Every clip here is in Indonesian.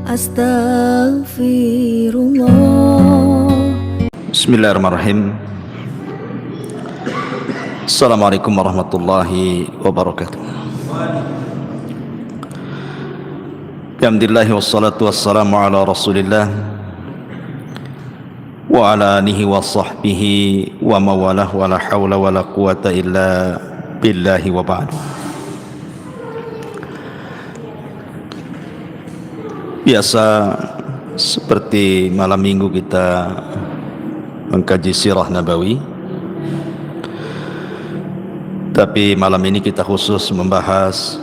Astaghfirullah. Bismillahirrahmanirrahim. Assalamualaikum warahmatullahi wabarakatuh. Alhamdulillah wassalatu wassalamu ala rasulillah wa ala alihi wa sahbihi wa mawalah wa la hawla wa la quwata illa billahi wa ba'du. Biasa seperti malam minggu kita mengkaji sirah Nabawi, tapi malam ini kita khusus membahas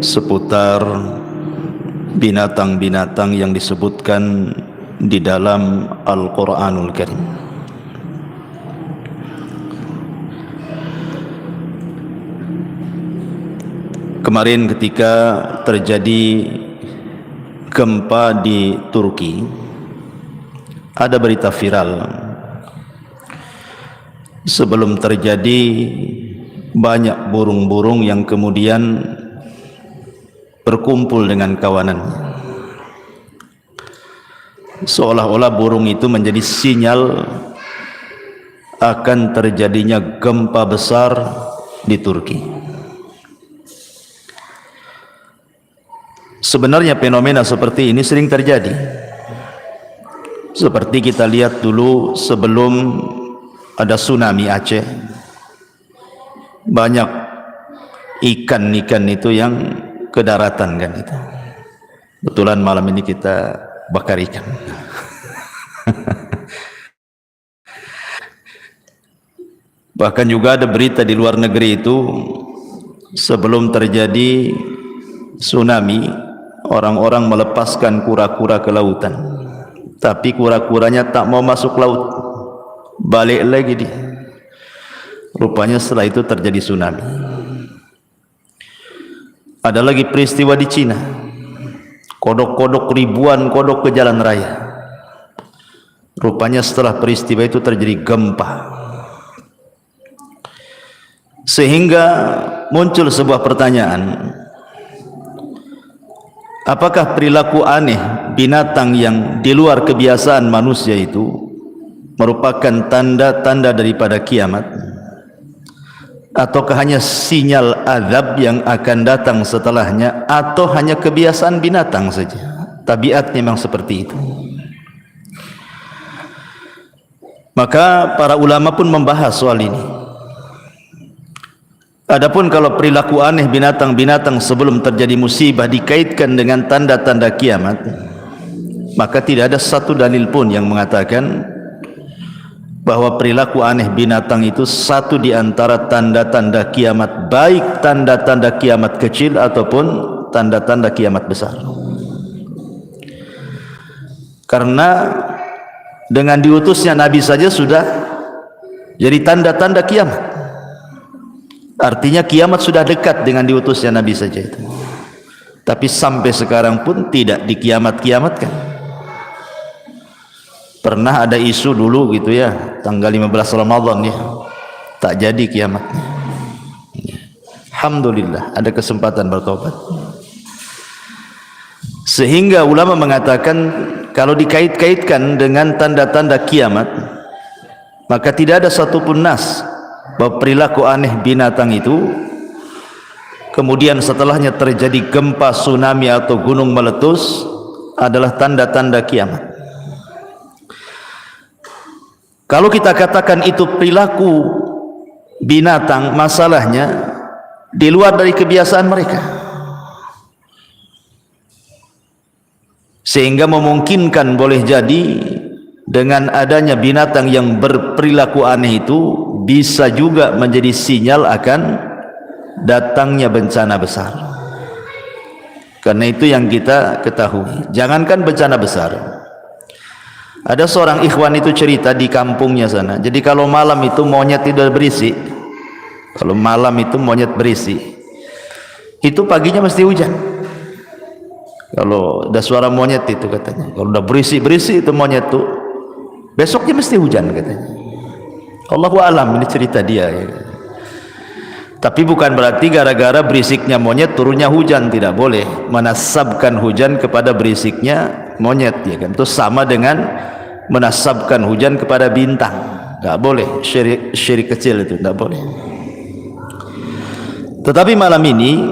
seputar binatang-binatang yang disebutkan di dalam Al-Quranul Karim. Kemarin ketika terjadi gempa di Turki, ada berita viral. Sebelum terjadi, banyak burung-burung yang kemudian berkumpul dengan kawanannya, seolah-olah burung itu menjadi sinyal akan terjadinya gempa besar di Turki. Sebenarnya fenomena seperti ini sering terjadi. Seperti kita lihat dulu sebelum ada tsunami Aceh, banyak ikan-ikan itu yang ke daratan kan itu. Kebetulan malam ini kita bakar ikan. Bahkan juga ada berita di luar negeri itu, sebelum terjadi tsunami, orang-orang melepaskan kura-kura ke lautan, tapi kura-kuranya tak mau masuk laut, balik lagi dia. Rupanya setelah itu terjadi tsunami. Ada lagi peristiwa di Cina, kodok-kodok, ribuan kodok ke jalan raya. Rupanya setelah peristiwa itu terjadi gempa, sehingga muncul sebuah pertanyaan: apakah perilaku aneh binatang yang di luar kebiasaan manusia itu merupakan tanda-tanda daripada kiamat, ataukah hanya sinyal azab yang akan datang setelahnya, atau hanya kebiasaan binatang saja, tabiatnya memang seperti itu? Maka para ulama pun membahas soal ini. Adapun kalau perilaku aneh binatang-binatang sebelum terjadi musibah dikaitkan dengan tanda-tanda kiamat, maka tidak ada satu dalil pun yang mengatakan bahwa perilaku aneh binatang itu satu di antara tanda-tanda kiamat, baik tanda-tanda kiamat kecil ataupun tanda-tanda kiamat besar. Karena dengan diutusnya Nabi saja sudah jadi tanda-tanda kiamat. Artinya kiamat sudah dekat dengan diutusnya Nabi saja itu. Tapi sampai sekarang pun tidak dikiamat-kiamatkan. Pernah ada isu dulu gitu ya, tanggal 15 Ramadan ya, tak jadi kiamatnya. Alhamdulillah ada kesempatan bertobat. Sehingga ulama mengatakan kalau dikait-kaitkan dengan tanda-tanda kiamat, maka tidak ada satupun nas bahwa perilaku aneh binatang itu kemudian setelahnya terjadi gempa, tsunami atau gunung meletus adalah tanda-tanda kiamat. Kalau kita katakan itu perilaku binatang, masalahnya di luar dari kebiasaan mereka, sehingga memungkinkan boleh jadi dengan adanya binatang yang berperilaku aneh itu bisa juga menjadi sinyal akan datangnya bencana besar. Karena itu yang kita ketahui, jangankan bencana besar, ada seorang ikhwan itu cerita di kampungnya sana. Jadi kalau malam itu monyet tidak berisik, kalau malam itu monyet berisik, itu paginya mesti hujan. Kalau ada suara monyet itu katanya, kalau udah berisik-berisik itu monyet tuh, besoknya mesti hujan katanya. Allahu alam, ini cerita dia ya. Tapi bukan berarti gara-gara berisiknya monyet turunnya hujan, tidak boleh menasabkan hujan kepada berisiknya monyet, ya kan? Itu sama dengan menasabkan hujan kepada bintang, tidak boleh. Syirik kecil itu tidak boleh. Tetapi malam ini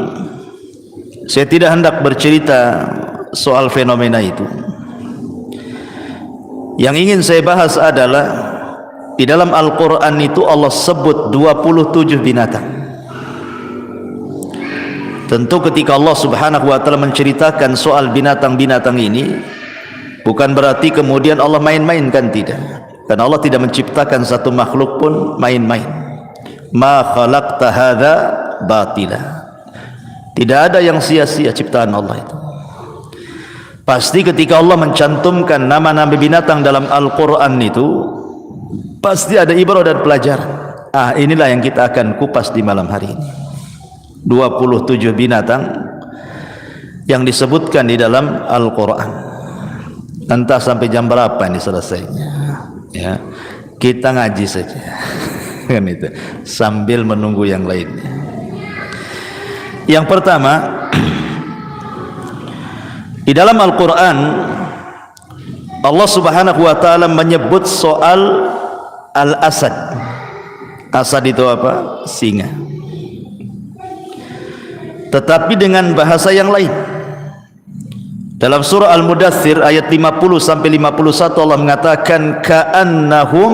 saya tidak hendak bercerita soal fenomena itu. Yang ingin saya bahas adalah di dalam Al-Quran itu Allah sebut 27 binatang. Tentu ketika Allah subhanahu wa ta'ala menceritakan soal binatang-binatang ini, bukan berarti kemudian Allah main-mainkan, tidak. Karena Allah tidak menciptakan satu makhluk pun main-main. Ma khalaqta hadza batila. Tidak ada yang sia-sia ciptaan Allah itu. Pasti ketika Allah mencantumkan nama-nama binatang dalam Al-Quran itu, pasti ada ibrah dan pelajaran. Inilah yang kita akan kupas di malam hari ini. 27 binatang yang disebutkan di dalam Al-Quran. Entah sampai jam berapa ini selesainya, ya. Kita ngaji saja kan itu, sambil menunggu yang lainnya. Yang pertama, di dalam Al-Quran Allah subhanahu wa ta'ala menyebut soal Al-Asad. Asad itu apa? Singa. Tetapi dengan bahasa yang lain. Dalam surah Al-Mudaththir ayat 50 sampai 51 Allah mengatakan ka'annahum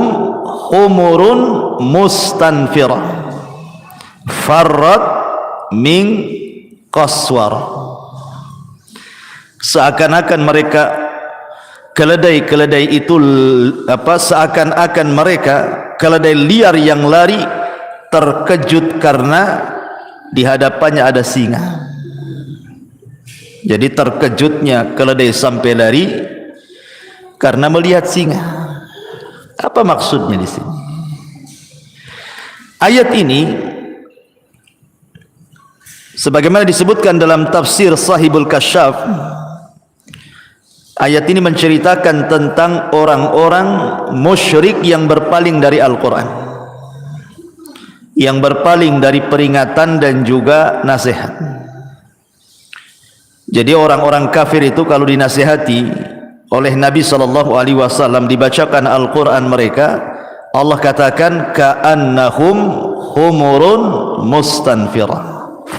humurun mustanfirah farrat min qaswar. Seakan-akan mereka keledai-keledai itu seakan-akan mereka keledai liar yang lari terkejut karena di hadapannya ada singa. Jadi terkejutnya keledai sampai lari karena melihat singa. Apa maksudnya di sini? Ayat ini sebagaimana disebutkan dalam tafsir Sahibul Kasyaf, ayat ini menceritakan tentang orang-orang musyrik yang berpaling dari Al-Quran, yang berpaling dari peringatan dan juga nasihat. Jadi orang-orang kafir itu kalau dinasihati oleh Nabi SAW, dibacakan Al-Quran mereka, Allah katakan ka'annahum humurun mustanfirah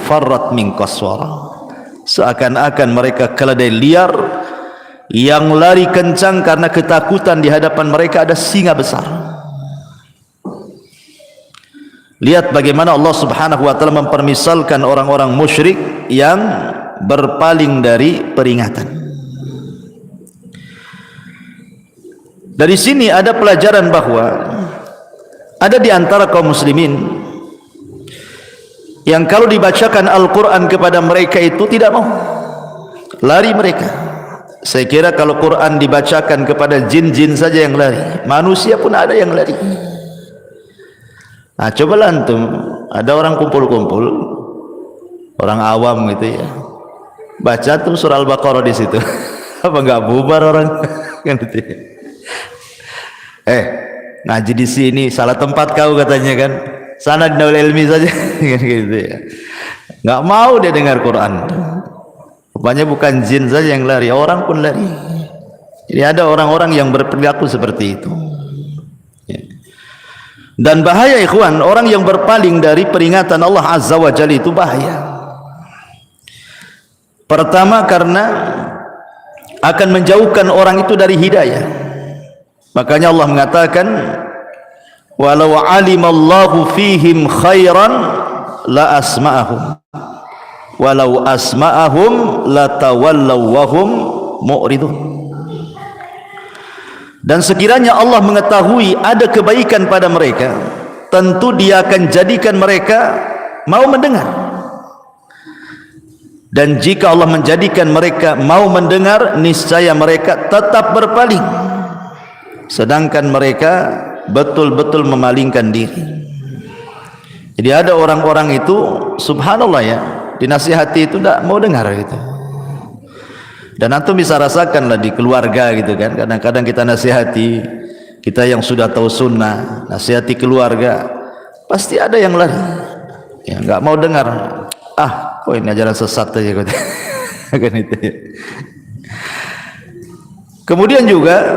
farrat min qaswara. Seakan-akan mereka keledai liar yang lari kencang karena ketakutan di hadapan mereka ada singa besar. Lihat bagaimana Allah subhanahu wa ta'ala mempermisalkan orang-orang musyrik yang berpaling dari peringatan. Dari sini ada pelajaran bahwa ada di antara kaum muslimin yang kalau dibacakan Al-Quran kepada mereka itu tidak mau, lari mereka. Saya kira kalau Quran dibacakan kepada jin-jin saja yang lari, manusia pun ada yang lari. Nah, cobalah antum, ada orang kumpul-kumpul, orang awam gitu ya, baca tuh surah Al-Baqarah di situ, apa enggak bubar orang kan gitu ya. Ngaji di sini salah tempat kau katanya kan, sana di Darul Ilmi saja kan gitu ya. Enggak mau dia dengar Quran. Rupanya bukan jin saja yang lari, orang pun lari. Jadi ada orang-orang yang berperilaku seperti itu. Dan bahaya ikhwan, orang yang berpaling dari peringatan Allah Azza wa Jalla itu bahaya. Pertama karena akan menjauhkan orang itu dari hidayah. Makanya Allah mengatakan walau alimallahu fihim khairan la asma'ahum walau asma'ahum la tawallaw wa hum mu'ridun. Dan sekiranya Allah mengetahui ada kebaikan pada mereka, tentu Dia akan jadikan mereka mau mendengar. Dan jika Allah menjadikan mereka mau mendengar, niscaya mereka tetap berpaling, sedangkan mereka betul-betul memalingkan diri. Jadi ada orang-orang itu subhanallah ya, dinasihati itu tidak mau dengar gitu. Dan antum bisa rasakanlah di keluarga gitu kan, kadang-kadang kita nasihati, kita yang sudah tahu sunnah, nasihati keluarga, pasti ada yang lari. Ya, nggak mau dengar. Ah, kok ini ajaran sesat aja kata. Kan itu. Kemudian juga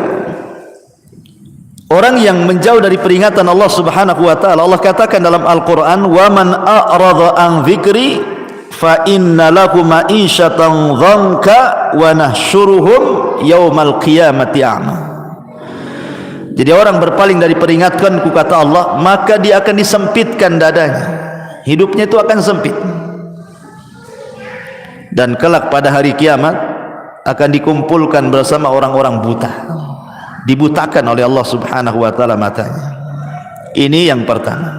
orang yang menjauh dari peringatan Allah Subhanahu wa taala, Allah katakan dalam Al-Qur'an, "Wa man a'rada an dzikri fa inna lahu ma'isyatan dhanka wa nahsyuruhum yaumal qiyamati a'ma." Jadi orang berpaling dari peringatanku, kata Allah, maka dia akan disempitkan dadanya. Hidupnya itu akan sempit. Dan kelak pada hari kiamat akan dikumpulkan bersama orang-orang buta. Dibutakan oleh Allah Subhanahu wa taala matanya. Ini yang pertama.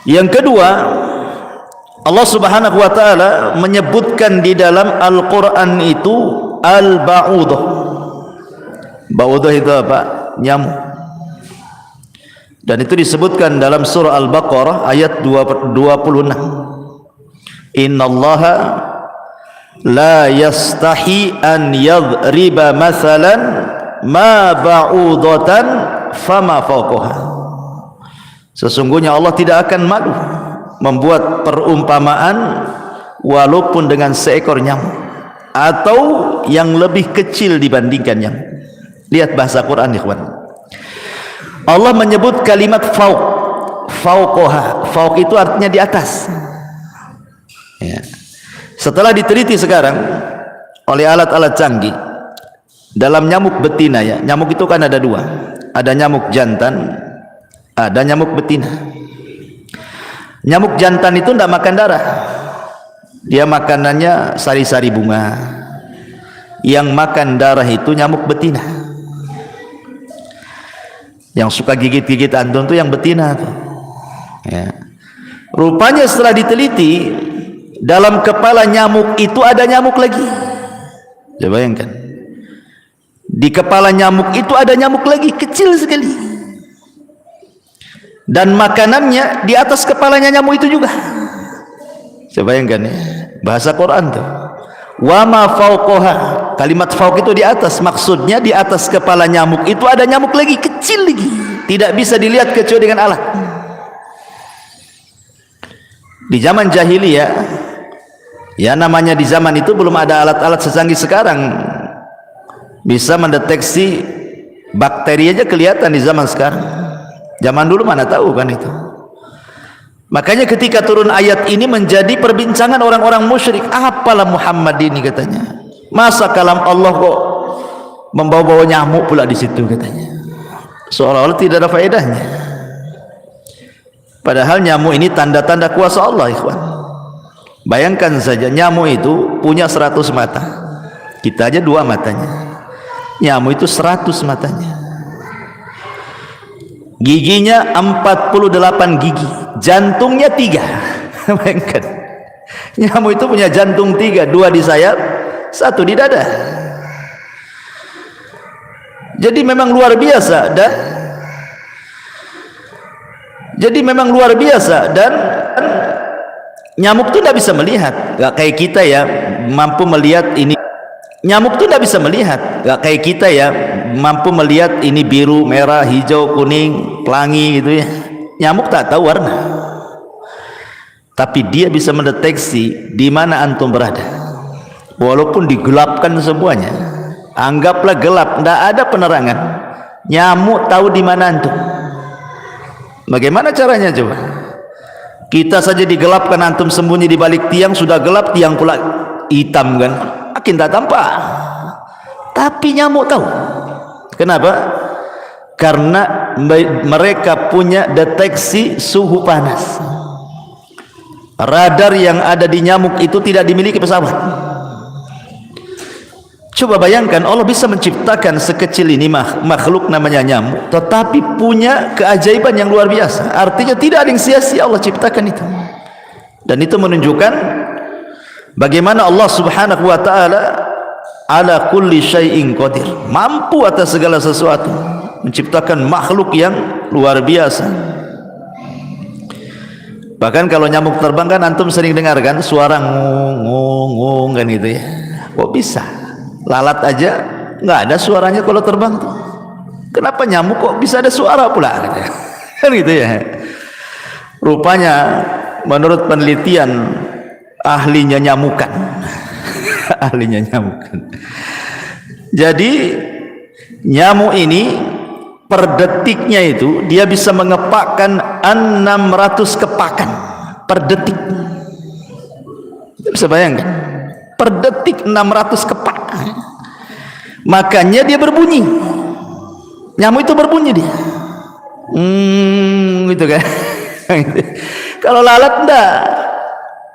Yang kedua, Allah Subhanahu wa taala menyebutkan di dalam Al-Qur'an itu al-ba'udah. Ba'udah itu apa? Nyamuk. Dan itu disebutkan dalam surah Al-Baqarah ayat 26. Innallaha la yastahi an yadriba mathalan ma ba'udatan fama fawqaha. Sesungguhnya Allah tidak akan malu membuat perumpamaan walaupun dengan seekor nyamuk atau yang lebih kecil dibandingkan nyamuk. Lihat bahasa Quran, ikhwan. Allah menyebut kalimat fauq, fauqaha. Fauq itu artinya di atas. Ya. Setelah diteliti sekarang oleh alat-alat canggih, dalam nyamuk betina, ya, nyamuk itu kan ada dua, ada nyamuk jantan, ada nyamuk betina. Nyamuk jantan itu tidak makan darah, dia makanannya sari-sari bunga. Yang makan darah itu nyamuk betina. Yang suka gigit-gigit antum tuh yang betina tuh. Ya. Rupanya setelah diteliti, dalam kepala nyamuk itu ada nyamuk lagi. Coba bayangkan, di kepala nyamuk itu ada nyamuk lagi, kecil sekali. Dan makanannya di atas kepalanya nyamuk itu juga. Coba bayangkan ya, bahasa Quran tuh. Wa ma fauqaha. Kalimat fauq itu di atas, maksudnya di atas kepala nyamuk itu ada nyamuk lagi, kecil lagi, tidak bisa dilihat kecuali dengan alat. Di zaman jahiliyah, ya namanya di zaman itu belum ada alat-alat secanggih sekarang, bisa mendeteksi bakteri aja kelihatan di zaman sekarang. Zaman dulu mana tahu kan itu. Makanya ketika turun ayat ini menjadi perbincangan orang-orang musyrik. Apalah Muhammad ini, katanya, masa kalam Allah kok membawa-bawa nyamuk pula di situ, katanya, seolah-olah tidak ada faedahnya. Padahal nyamuk ini tanda-tanda kuasa Allah, ikhwan. Bayangkan saja, nyamuk itu punya 100 mata, kita aja 2 matanya, nyamuk itu 100 matanya. Giginya 48 gigi, jantungnya 3. Bayangkan, nyamuk itu punya jantung 3, 2 di sayap, 1 di dada. Jadi memang luar biasa. Dan nyamuk itu tidak bisa melihat, gak kayak kita ya, mampu melihat ini. Nyamuk itu tidak bisa melihat, gak kayak kita ya, mampu melihat ini biru, merah, hijau, kuning, pelangi gitu ya. Nyamuk tak tahu warna, tapi dia bisa mendeteksi di mana antum berada, walaupun digelapkan semuanya. Anggaplah gelap, tidak ada penerangan, nyamuk tahu di mana antum. Bagaimana caranya coba? Kita saja digelapkan, antum sembunyi di balik tiang, sudah gelap, tiang pula hitam kan, makin tak tampak. Tapi nyamuk tahu. Kenapa? Karena mereka punya deteksi suhu panas. Radar yang ada di nyamuk itu tidak dimiliki pesawat. Coba bayangkan, Allah bisa menciptakan sekecil ini makhluk namanya nyamuk, tetapi punya keajaiban yang luar biasa. Artinya tidak ada yang sia-sia Allah ciptakan itu. Dan itu menunjukkan bagaimana Allah Subhanahu wa taala ala kulli syai'in qadir, mampu atas segala sesuatu, menciptakan makhluk yang luar biasa. Bahkan kalau nyamuk terbang kan antum sering dengar kan suara ngung kan gitu ya. Kok bisa? Lalat aja nggak ada suaranya kalau terbang tuh. Kenapa nyamuk kok bisa ada suara pula? Kan gitu ya. Rupanya menurut penelitian ahlinya nyamukan ahlinya nyamukan. Jadi nyamuk ini per detiknya itu dia bisa mengepakkan 600 kepakan per detik. Bisa bayangkan, per detik 600 kepak. Makanya dia berbunyi. Nyamuk itu berbunyi dia. Gitu kan. Kalau lalat enggak.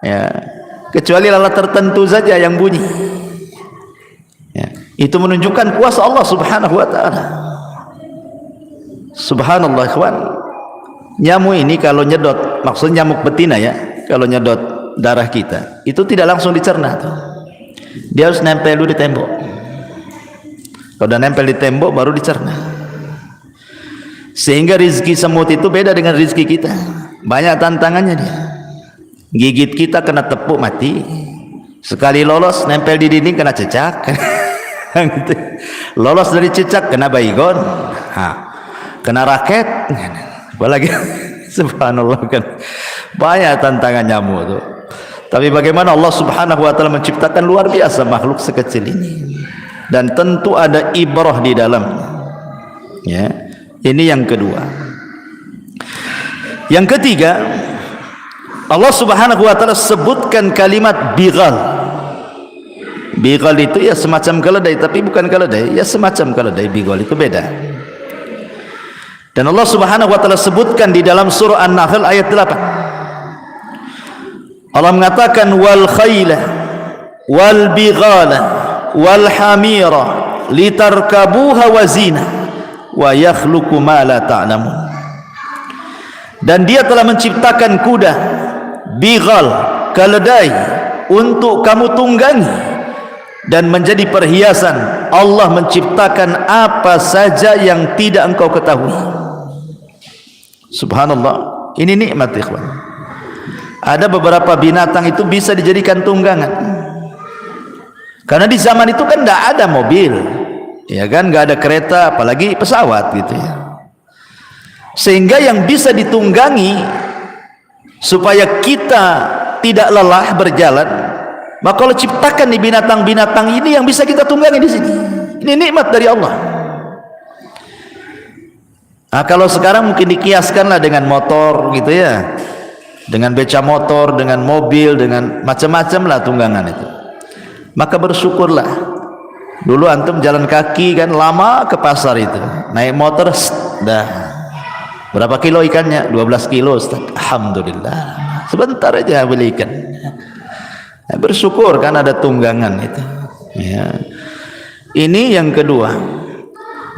Ya, kecuali lalat tertentu saja yang bunyi. Ya, itu menunjukkan kuasa Allah Subhanahu wa taala. Subhanallah, ikhwan. Nyamuk ini kalau nyedot, maksudnya nyamuk betina ya, kalau nyedot darah kita, itu tidak langsung dicerna tuh. Dia harus nempel dulu di tembok. Kalau udah nempel di tembok baru dicerna. Sehingga rizki semut itu beda dengan rizki kita. Banyak tantangannya dia. Gigit kita kena tepuk mati. Sekali lolos nempel di dinding kena cecak. Lolos dari cecak kena baygon. Kena raket. Apalagi subhanallah kan. Banyak tantangan nyamuk itu. Tapi bagaimana Allah Subhanahu wa taala menciptakan luar biasa makhluk sekecil ini. Dan tentu ada ibrah di dalamnya. Ya. Ini yang kedua. Yang ketiga, Allah Subhanahu wa taala sebutkan kalimat bighal. Bighal itu ya semacam keledai, tapi bukan keledai, ya semacam keledai. Bighal itu beda. Dan Allah Subhanahu wa taala sebutkan di dalam surah An-Nahl ayat 8. Allah mengatakan wal khayla wal bighala wal hamira litarkabuha wa zina wa yakhluqu ma la ta'lamun. Dan dia telah menciptakan kuda, bighal, keledai untuk kamu tunggangi dan menjadi perhiasan. Allah menciptakan apa saja yang tidak engkau ketahui. Subhanallah, ini nikmat ikhwan. Ada beberapa binatang itu bisa dijadikan tunggangan. Karena di zaman itu kan tidak ada mobil, ya kan, nggak ada kereta, apalagi pesawat gitu ya. Sehingga yang bisa ditunggangi supaya kita tidak lelah berjalan, maka Allah ciptakan di binatang-binatang ini yang bisa kita tunggangi di sini. Ini nikmat dari Allah. Nah, kalau sekarang mungkin dikiaskanlah dengan motor gitu ya, dengan beca motor, dengan mobil, dengan macam-macam lah tunggangan itu. Maka bersyukurlah. Dulu antum jalan kaki kan lama ke pasar itu, naik motor, dah. Berapa kilo ikannya? 12 kilo Ustaz. Alhamdulillah, sebentar aja beli ikan. Nah, bersyukur kan ada tunggangan itu ya. Ini yang kedua.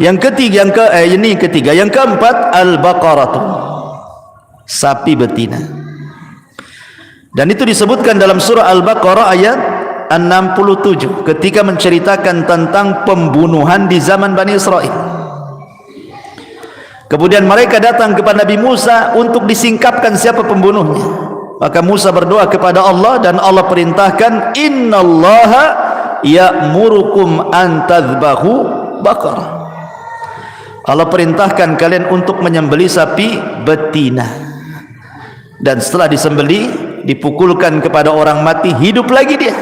Yang ketiga, ini ketiga. Yang keempat, al-baqaratu, sapi betina. Dan itu disebutkan dalam surah Al-Baqarah ayat 67 ketika menceritakan tentang pembunuhan di zaman Bani Israel. Kemudian mereka datang kepada Nabi Musa untuk disingkapkan siapa pembunuhnya. Maka Musa berdoa kepada Allah dan Allah perintahkan, innallaha ya'murukum an tadhbahu baqarah. Allah perintahkan kalian untuk menyembelih sapi betina. Dan setelah disembelih, dipukulkan kepada orang mati, hidup lagi dia.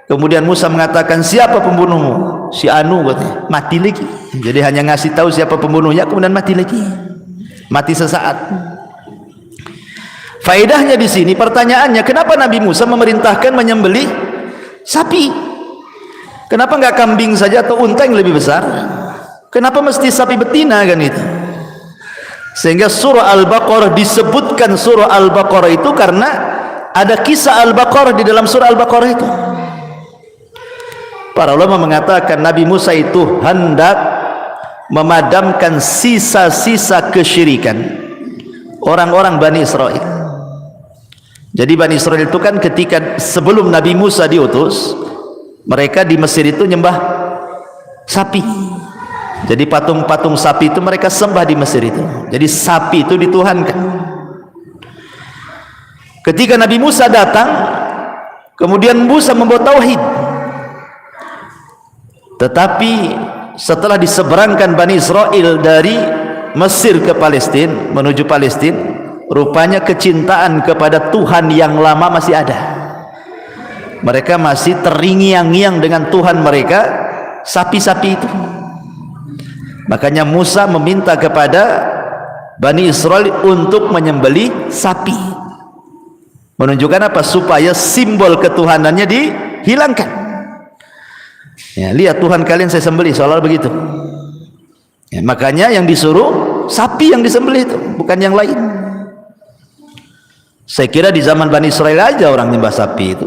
Kemudian Musa mengatakan, siapa pembunuhmu? Si Anu katanya, mati lagi. Jadi hanya ngasih tahu siapa pembunuhnya, kemudian mati lagi. Mati sesaat. Faedahnya di sini, pertanyaannya, kenapa Nabi Musa memerintahkan menyembelih sapi? Kenapa enggak kambing saja atau unta yang lebih besar? Kenapa mesti sapi betina kan itu? Sehingga surah Al-Baqarah disebutkan surah Al-Baqarah itu karena ada kisah Al-Baqarah di dalam surah Al-Baqarah itu. Para ulama mengatakan Nabi Musa itu hendak memadamkan sisa-sisa kesyirikan orang-orang Bani Israel. Jadi Bani Israel itu kan ketika sebelum Nabi Musa diutus, mereka di Mesir itu nyembah sapi. Jadi patung-patung sapi itu mereka sembah di Mesir itu. Jadi sapi itu dituhankan. Ketika Nabi Musa datang, kemudian Musa membawa tauhid. Tetapi setelah diseberangkan Bani Israel dari Mesir ke Palestina, menuju Palestina, rupanya kecintaan kepada Tuhan yang lama masih ada. Mereka masih terngiang-ngiang dengan Tuhan mereka, sapi-sapi itu. Makanya Musa meminta kepada Bani Israel untuk menyembelih sapi, menunjukkan apa? Supaya simbol ketuhanannya dihilangkan. Ya, lihat Tuhan kalian saya sembelih, seolah begitu. Ya, makanya yang disuruh sapi yang disembelih itu, bukan yang lain. Saya kira di zaman Bani Israel aja orang nyembah sapi itu.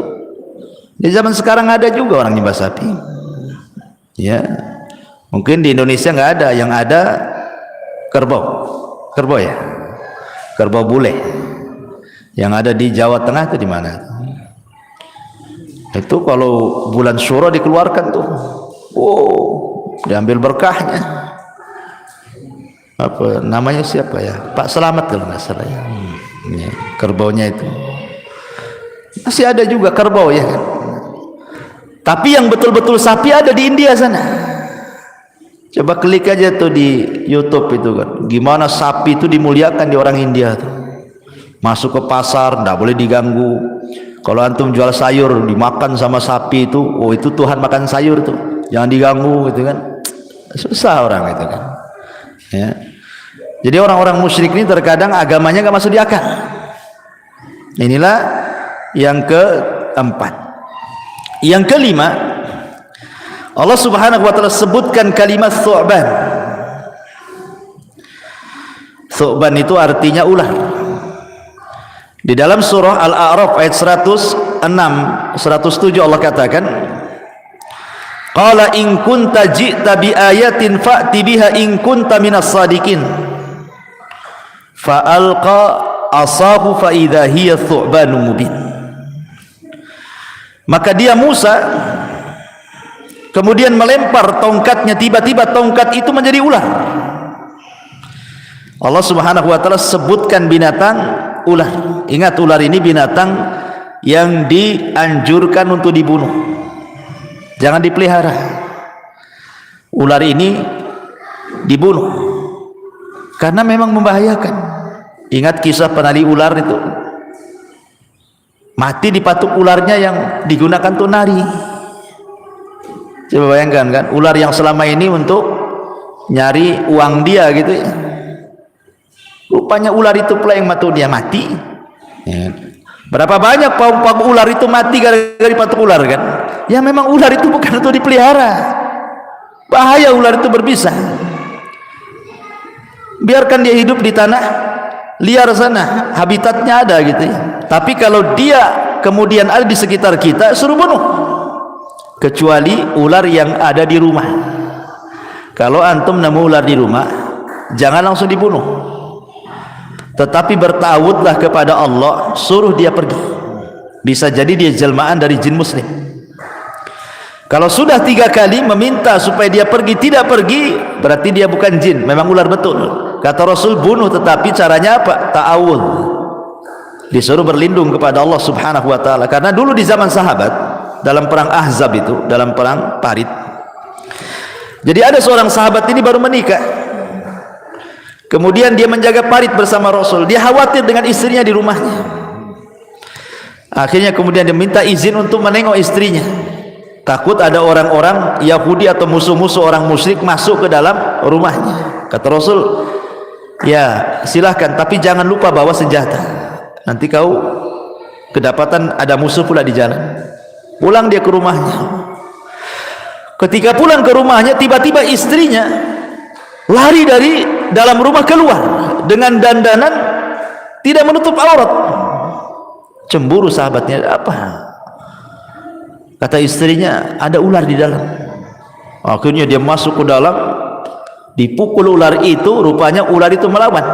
Di zaman sekarang ada juga orang nyembah sapi. Ya, mungkin di Indonesia nggak ada, yang ada kerbau ya, kerbau bule. Yang ada di Jawa Tengah itu di mana? Itu kalau bulan Syuro dikeluarkan tuh, diambil berkahnya. Apa namanya, siapa ya? Pak Selamat kalau nggak salah ya. Ya, kerbaunya itu masih ada juga kerbau ya kan? Tapi yang betul-betul sapi ada di India sana. Coba klik aja tuh di YouTube itu kan, gimana sapi itu dimuliakan di orang India tuh. Masuk ke pasar nggak boleh diganggu. Kalau antum jual sayur dimakan sama sapi itu, oh itu Tuhan makan sayur tuh, jangan diganggu gitu kan. Susah orang itu kan. Ya. Jadi orang-orang musyrik ini terkadang agamanya nggak masuk di akal. Inilah yang keempat. Yang kelima, Allah Subhanahu wa taala sebutkan kalimat thu'ban. Thu'ban itu artinya ular. Di dalam surah Al-A'raf ayat 106, 107 Allah katakan, qala in kunta ji'ta bi ayatin fa'ti biha in kunta minas sadiqin. Fa alqa asahu fa idza hiya thu'banun mubin. Maka dia Musa kemudian melempar tongkatnya, tiba-tiba tongkat itu menjadi ular. Allah Subhanahu wa taala sebutkan binatang ular. Ingat, ular ini binatang yang dianjurkan untuk dibunuh, jangan dipelihara. Ular ini dibunuh karena memang membahayakan. Ingat kisah penali ular itu, mati dipatuk ularnya yang digunakan untuk nari. Coba bayangkan kan, ular yang selama ini untuk nyari uang dia gitu ya, rupanya ular itu pula yang matuk dia mati ya. Berapa banyak pauk-pauk ular itu mati gara-gara dipatuk ular kan. Ya memang ular itu bukan untuk dipelihara, bahaya ular itu berbisa. Biarkan dia hidup di tanah liar sana, habitatnya ada gitu ya. Tapi kalau dia kemudian ada di sekitar kita, suruh bunuh. Kecuali ular yang ada di rumah. Kalau antum nemu ular di rumah, jangan langsung dibunuh, tetapi bertawudlah kepada Allah, suruh dia pergi. Bisa jadi dia jelmaan dari jin muslim. Kalau sudah 3 kali meminta supaya dia pergi, tidak pergi, berarti dia bukan jin, memang ular betul. Kata Rasul, bunuh, tetapi caranya apa? Ta'awud, disuruh berlindung kepada Allah Subhanahu wa taala. Karena dulu di zaman sahabat, dalam perang Ahzab itu, dalam perang Parit, jadi ada seorang sahabat ini baru menikah, kemudian dia menjaga parit bersama Rasul. Dia khawatir dengan istrinya di rumahnya. Akhirnya kemudian dia minta izin untuk menengok istrinya, takut ada orang-orang Yahudi atau musuh-musuh orang musyrik masuk ke dalam rumahnya. Kata Rasul, ya silahkan, tapi jangan lupa bawa senjata, nanti kau kedapatan ada musuh pula di jalan. Pulang dia ke rumahnya. Ketika pulang ke rumahnya, tiba-tiba istrinya lari dari dalam rumah keluar dengan dandanan tidak menutup aurat. Cemburu sahabatnya, apa? Kata istrinya, ada ular di dalam. Akhirnya dia masuk ke dalam, dipukul ular itu. Rupanya ular itu melawan.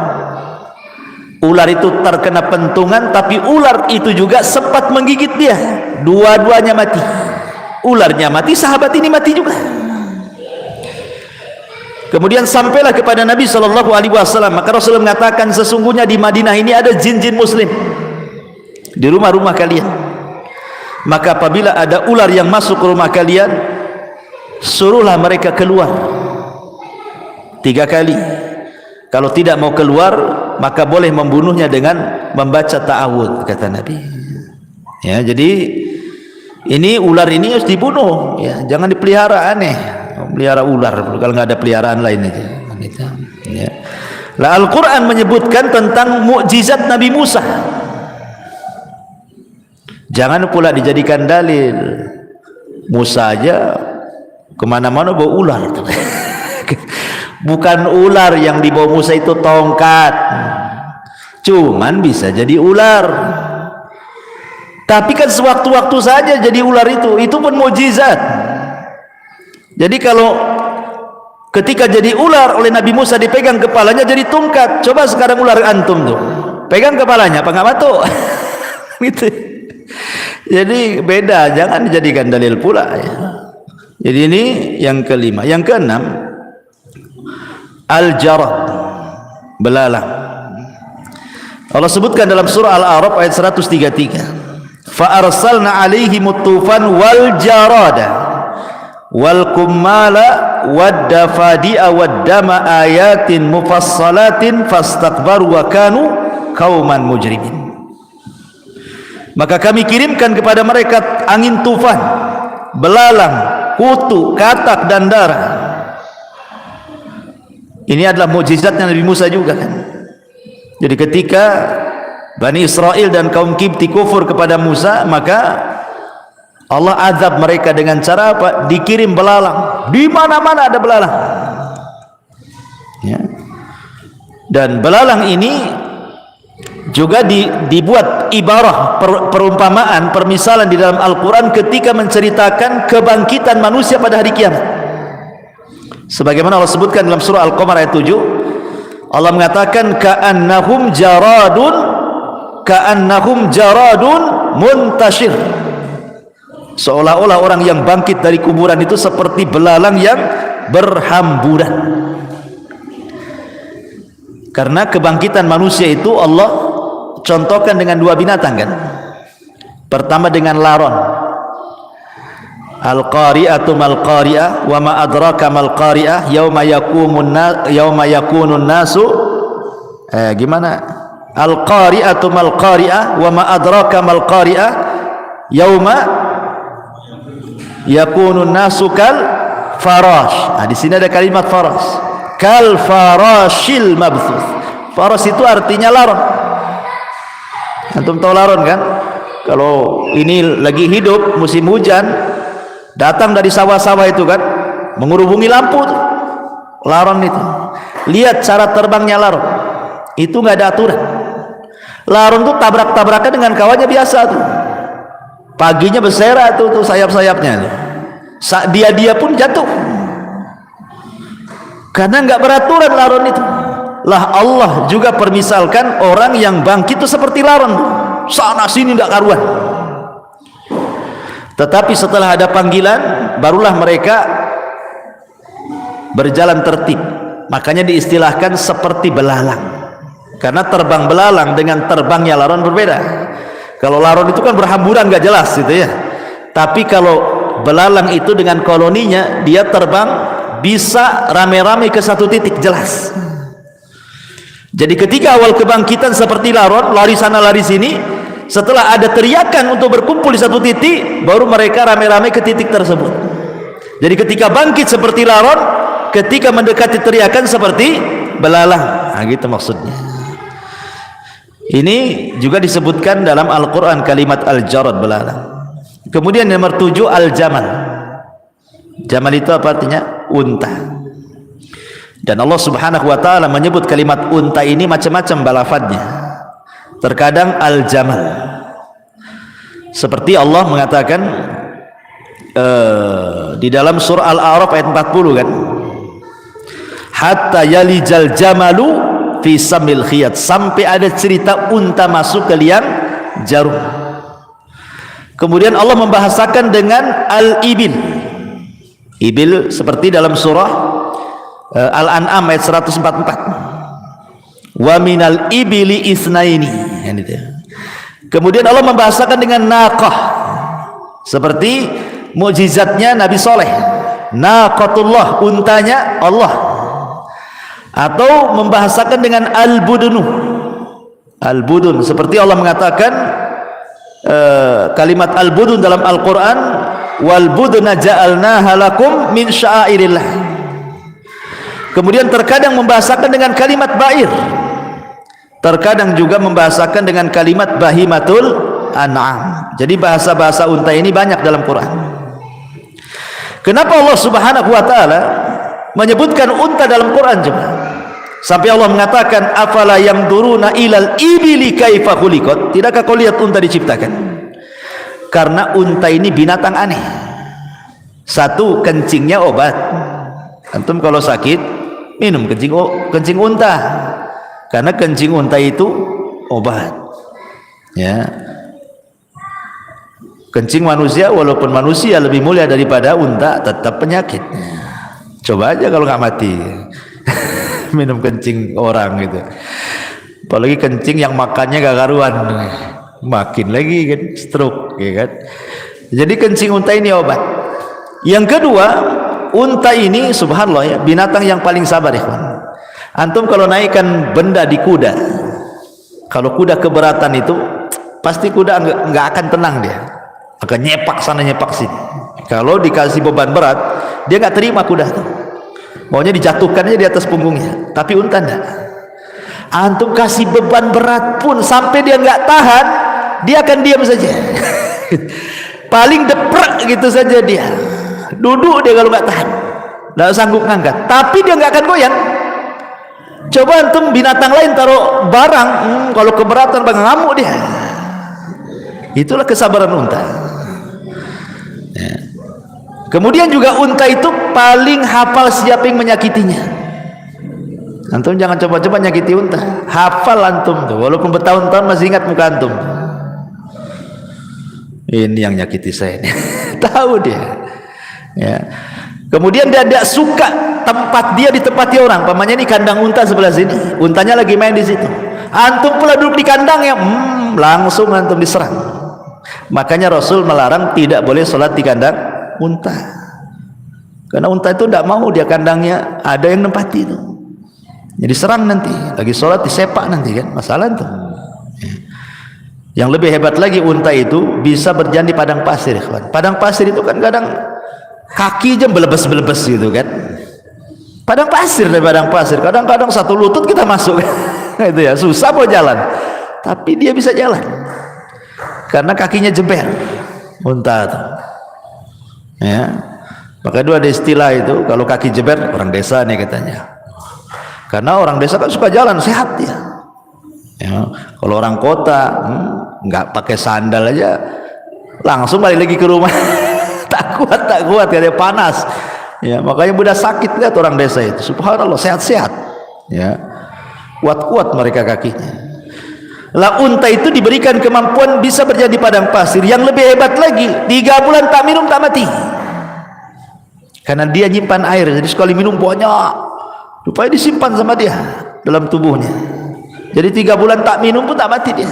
Ular itu terkena pentungan, tapi ular itu juga sempat menggigit dia. Dua-duanya mati. Ularnya mati, sahabat ini mati juga. Kemudian sampailah kepada Nabi SAW. Maka Rasulullah mengatakan, sesungguhnya di Madinah ini ada jin-jin muslim di rumah-rumah kalian. Maka apabila ada ular yang masuk ke rumah kalian, suruhlah mereka keluar 3 kali. Kalau tidak mau keluar, maka boleh membunuhnya dengan membaca ta'awudz, kata Nabi. Ya, jadi ini ular ini harus dibunuh, ya, jangan dipelihara aneh. Pelihara ular kalau nggak ada peliharaan lain aja. Ya. Lah Al-Quran menyebutkan tentang mukjizat Nabi Musa. Jangan pula dijadikan dalil. Musa aja kemana-mana bawa ular. Bukan ular yang dibawa Musa itu tongkat, cuman bisa jadi ular. Tapi kan sewaktu-waktu saja jadi ular itu pun mukjizat. Jadi kalau ketika jadi ular oleh Nabi Musa dipegang kepalanya jadi tongkat. Coba sekarang ular antum tuh, pegang kepalanya apa nggak matuk? Gitu. Jadi beda, jangan dijadikan dalil pula. Ya. Jadi ini yang kelima. Yang keenam, al-jarad, belalang. Allah sebutkan dalam surah Al-A'raf ayat 133. Fa arsalna 'alaihimut tufan wal jarada wal kummala wad dafadi'a wad dama ayatin mufassalatin fastakbaru wa kanu qauman mujrimin. Maka kami kirimkan kepada mereka angin tufan, belalang, kutu, katak dan darah. Ini adalah mukjizatnya Nabi Musa juga kan. Jadi ketika Bani Israel dan kaum Kipti kufur kepada Musa, maka Allah azab mereka dengan cara apa? Dikirim belalang. Di mana-mana ada belalang. Ya. Dan belalang ini juga dibuat ibarah, perumpamaan, permisalan di dalam Al-Quran ketika menceritakan kebangkitan manusia pada hari kiamat. Sebagaimana Allah sebutkan dalam surah Al-Qamar ayat 7, Allah mengatakan ka'annahum jaradun muntashir. Seolah-olah orang yang bangkit dari kuburan itu seperti belalang yang berhamburan. Karena kebangkitan manusia itu Allah contohkan dengan dua binatang kan. Pertama dengan laron. Al-qari'atu mal qari'ah wa ma adraka mal qari'ah yauma yakunun nasu gimana? Al-qari'atu mal qari'ah wa ma adraka mal qari'ah yauma yakunun nasu kal farash. Nah, di sini ada kalimat farash. Kal farashil mabthuth. Farash itu artinya laron. Antum tahu laron kan? Kalau ini lagi hidup musim hujan, datang dari sawah-sawah itu kan, menghubungi lampu tuh. Laron itu. Lihat cara terbangnya laron. Itu nggak ada aturan. Laron tuh tabrak-tabrakan dengan kawannya biasa tuh. Paginya bersera tuh sayap-sayapnya tuh. Dia pun jatuh. Karena nggak beraturan laron itu. Lah Allah juga permisalkan orang yang bangkit itu seperti laron, sana sini tidak karuan. Tetapi setelah ada panggilan, barulah mereka berjalan tertib. Makanya diistilahkan seperti belalang. Karena terbang belalang dengan terbangnya laron berbeda. Kalau laron itu kan berhamburan nggak jelas gitu ya. Tapi kalau belalang itu dengan koloninya, dia terbang bisa rame-rame ke satu titik jelas. Jadi ketika awal kebangkitan seperti laron, lari sana lari sini, setelah ada teriakan untuk berkumpul di satu titik, baru mereka rame-rame ke titik tersebut. Jadi ketika bangkit seperti laron, ketika mendekati teriakan seperti belalang. Nah, gitu maksudnya. Ini juga disebutkan dalam Al-Quran kalimat al-jarad, belalang. Kemudian nomor 7 al-jamal. Jamal itu apa artinya? Unta. Dan Allah Subhanahu wa taala menyebut kalimat unta ini macam-macam balafadnya. Terkadang al-jamal. Seperti Allah mengatakan di dalam surah Al-A'raf ayat 40 kan. Hatta yalijal jamalu fi samil khiyat, sampai ada cerita unta masuk ke liang jarum. Kemudian Allah membahasakan dengan al-ibil. Ibil seperti dalam surah Al-An'am ayat 144. Wa minal ibili isnaini. Kemudian Allah membahasakan dengan naqah, seperti mukjizatnya Nabi Soleh. Naqatullah, untanya Allah. atau membahasakan dengan al-budunu, al-budun, seperti Allah mengatakan kalimat al-budun dalam Al-Quran, wal buduna ja'alnaha lakum min sya'airillah. Kemudian terkadang membahasakan dengan kalimat ba'ir, terkadang juga membahasakan dengan kalimat bahimatul an'am. Jadi bahasa-bahasa unta ini banyak dalam Quran. Kenapa Allah Subhanahu wa taala menyebutkan unta dalam Quran juga? Sampai Allah mengatakan, afala yamduruna ilal ibili kaifa khuliqat. Tidakkah kau lihat unta diciptakan? Karena unta ini binatang aneh. Satu, kencingnya obat. Antum kalau sakit minum kencing unta, karena kencing unta itu obat. Ya, kencing manusia, walaupun manusia lebih mulia daripada unta, tetap penyakit. Coba aja kalau nggak mati minum kencing orang gitu, apalagi kencing yang makannya gak karuan, makin lagi kan stroke, ya kan. Jadi kencing unta ini obat. Yang kedua, unta ini subhanallah ya, binatang yang paling sabar ya kawan. Antum kalau naikkan benda di kuda, kalau kuda keberatan itu pasti kuda nggak akan tenang, dia akan nyepak sana nyepak sini. Kalau dikasih beban berat, dia nggak terima kuda tuh, maunya dijatuhkan aja di atas punggungnya. Tapi unta enggak. Antum kasih beban berat pun sampai dia nggak tahan, dia akan diam saja. Paling deprek gitu saja dia, duduk dia kalau nggak tahan, nggak sanggup ngangkat, tapi dia nggak akan goyang. Coba antum binatang lain taruh barang, kalau keberatan bang ngamuk dia. Itulah kesabaran unta. Ya. Kemudian juga unta itu paling hafal siapa yang menyakitinya. Antum jangan coba-coba nyakiti unta, hafal antum tuh, walaupun bertahun-tahun masih ingat muka antum. Ini yang nyakiti saya ini. Tahu dia. Ya. Kemudian dia tidak suka tempat dia ditempati orang. Pamannya ini kandang unta sebelah sini, untanya lagi main di situ. Antum pula duduk di kandangnya, langsung antum diserang. Makanya Rasul melarang tidak boleh sholat di kandang unta. Karena unta itu tidak mau dia kandangnya ada yang nempati itu. Jadi serang nanti, lagi sholat disepak nanti kan, masalah itu. Yang lebih hebat lagi, unta itu bisa berjalan di padang pasir, kawan. Padang pasir itu kan kadang kaki aja belebes-belebes gitu kan. Padang pasir dari padang pasir, kadang-kadang satu lutut kita masuk. Itu ya, susah mau jalan. Tapi dia bisa jalan. Karena kakinya jeber. Unta itu. Ya. Maka itu ada istilah itu, kalau kaki jeber orang desa nih katanya. Karena orang desa kan suka jalan, sehat ya. Ya, kalau orang kota nggak pakai sandal aja langsung balik lagi ke rumah. tak kuat karena panas ya, makanya mudah sakit. Lihat orang desa itu subhanallah sehat-sehat ya, kuat-kuat mereka kakinya. Lah unta itu diberikan kemampuan bisa berjalan di padang pasir. Yang lebih hebat lagi, 3 bulan tak minum tak mati, karena dia nyimpan air. Jadi sekali minum banyak, supaya disimpan sama dia dalam tubuhnya. Jadi 3 bulan tak minum pun tak mati dia.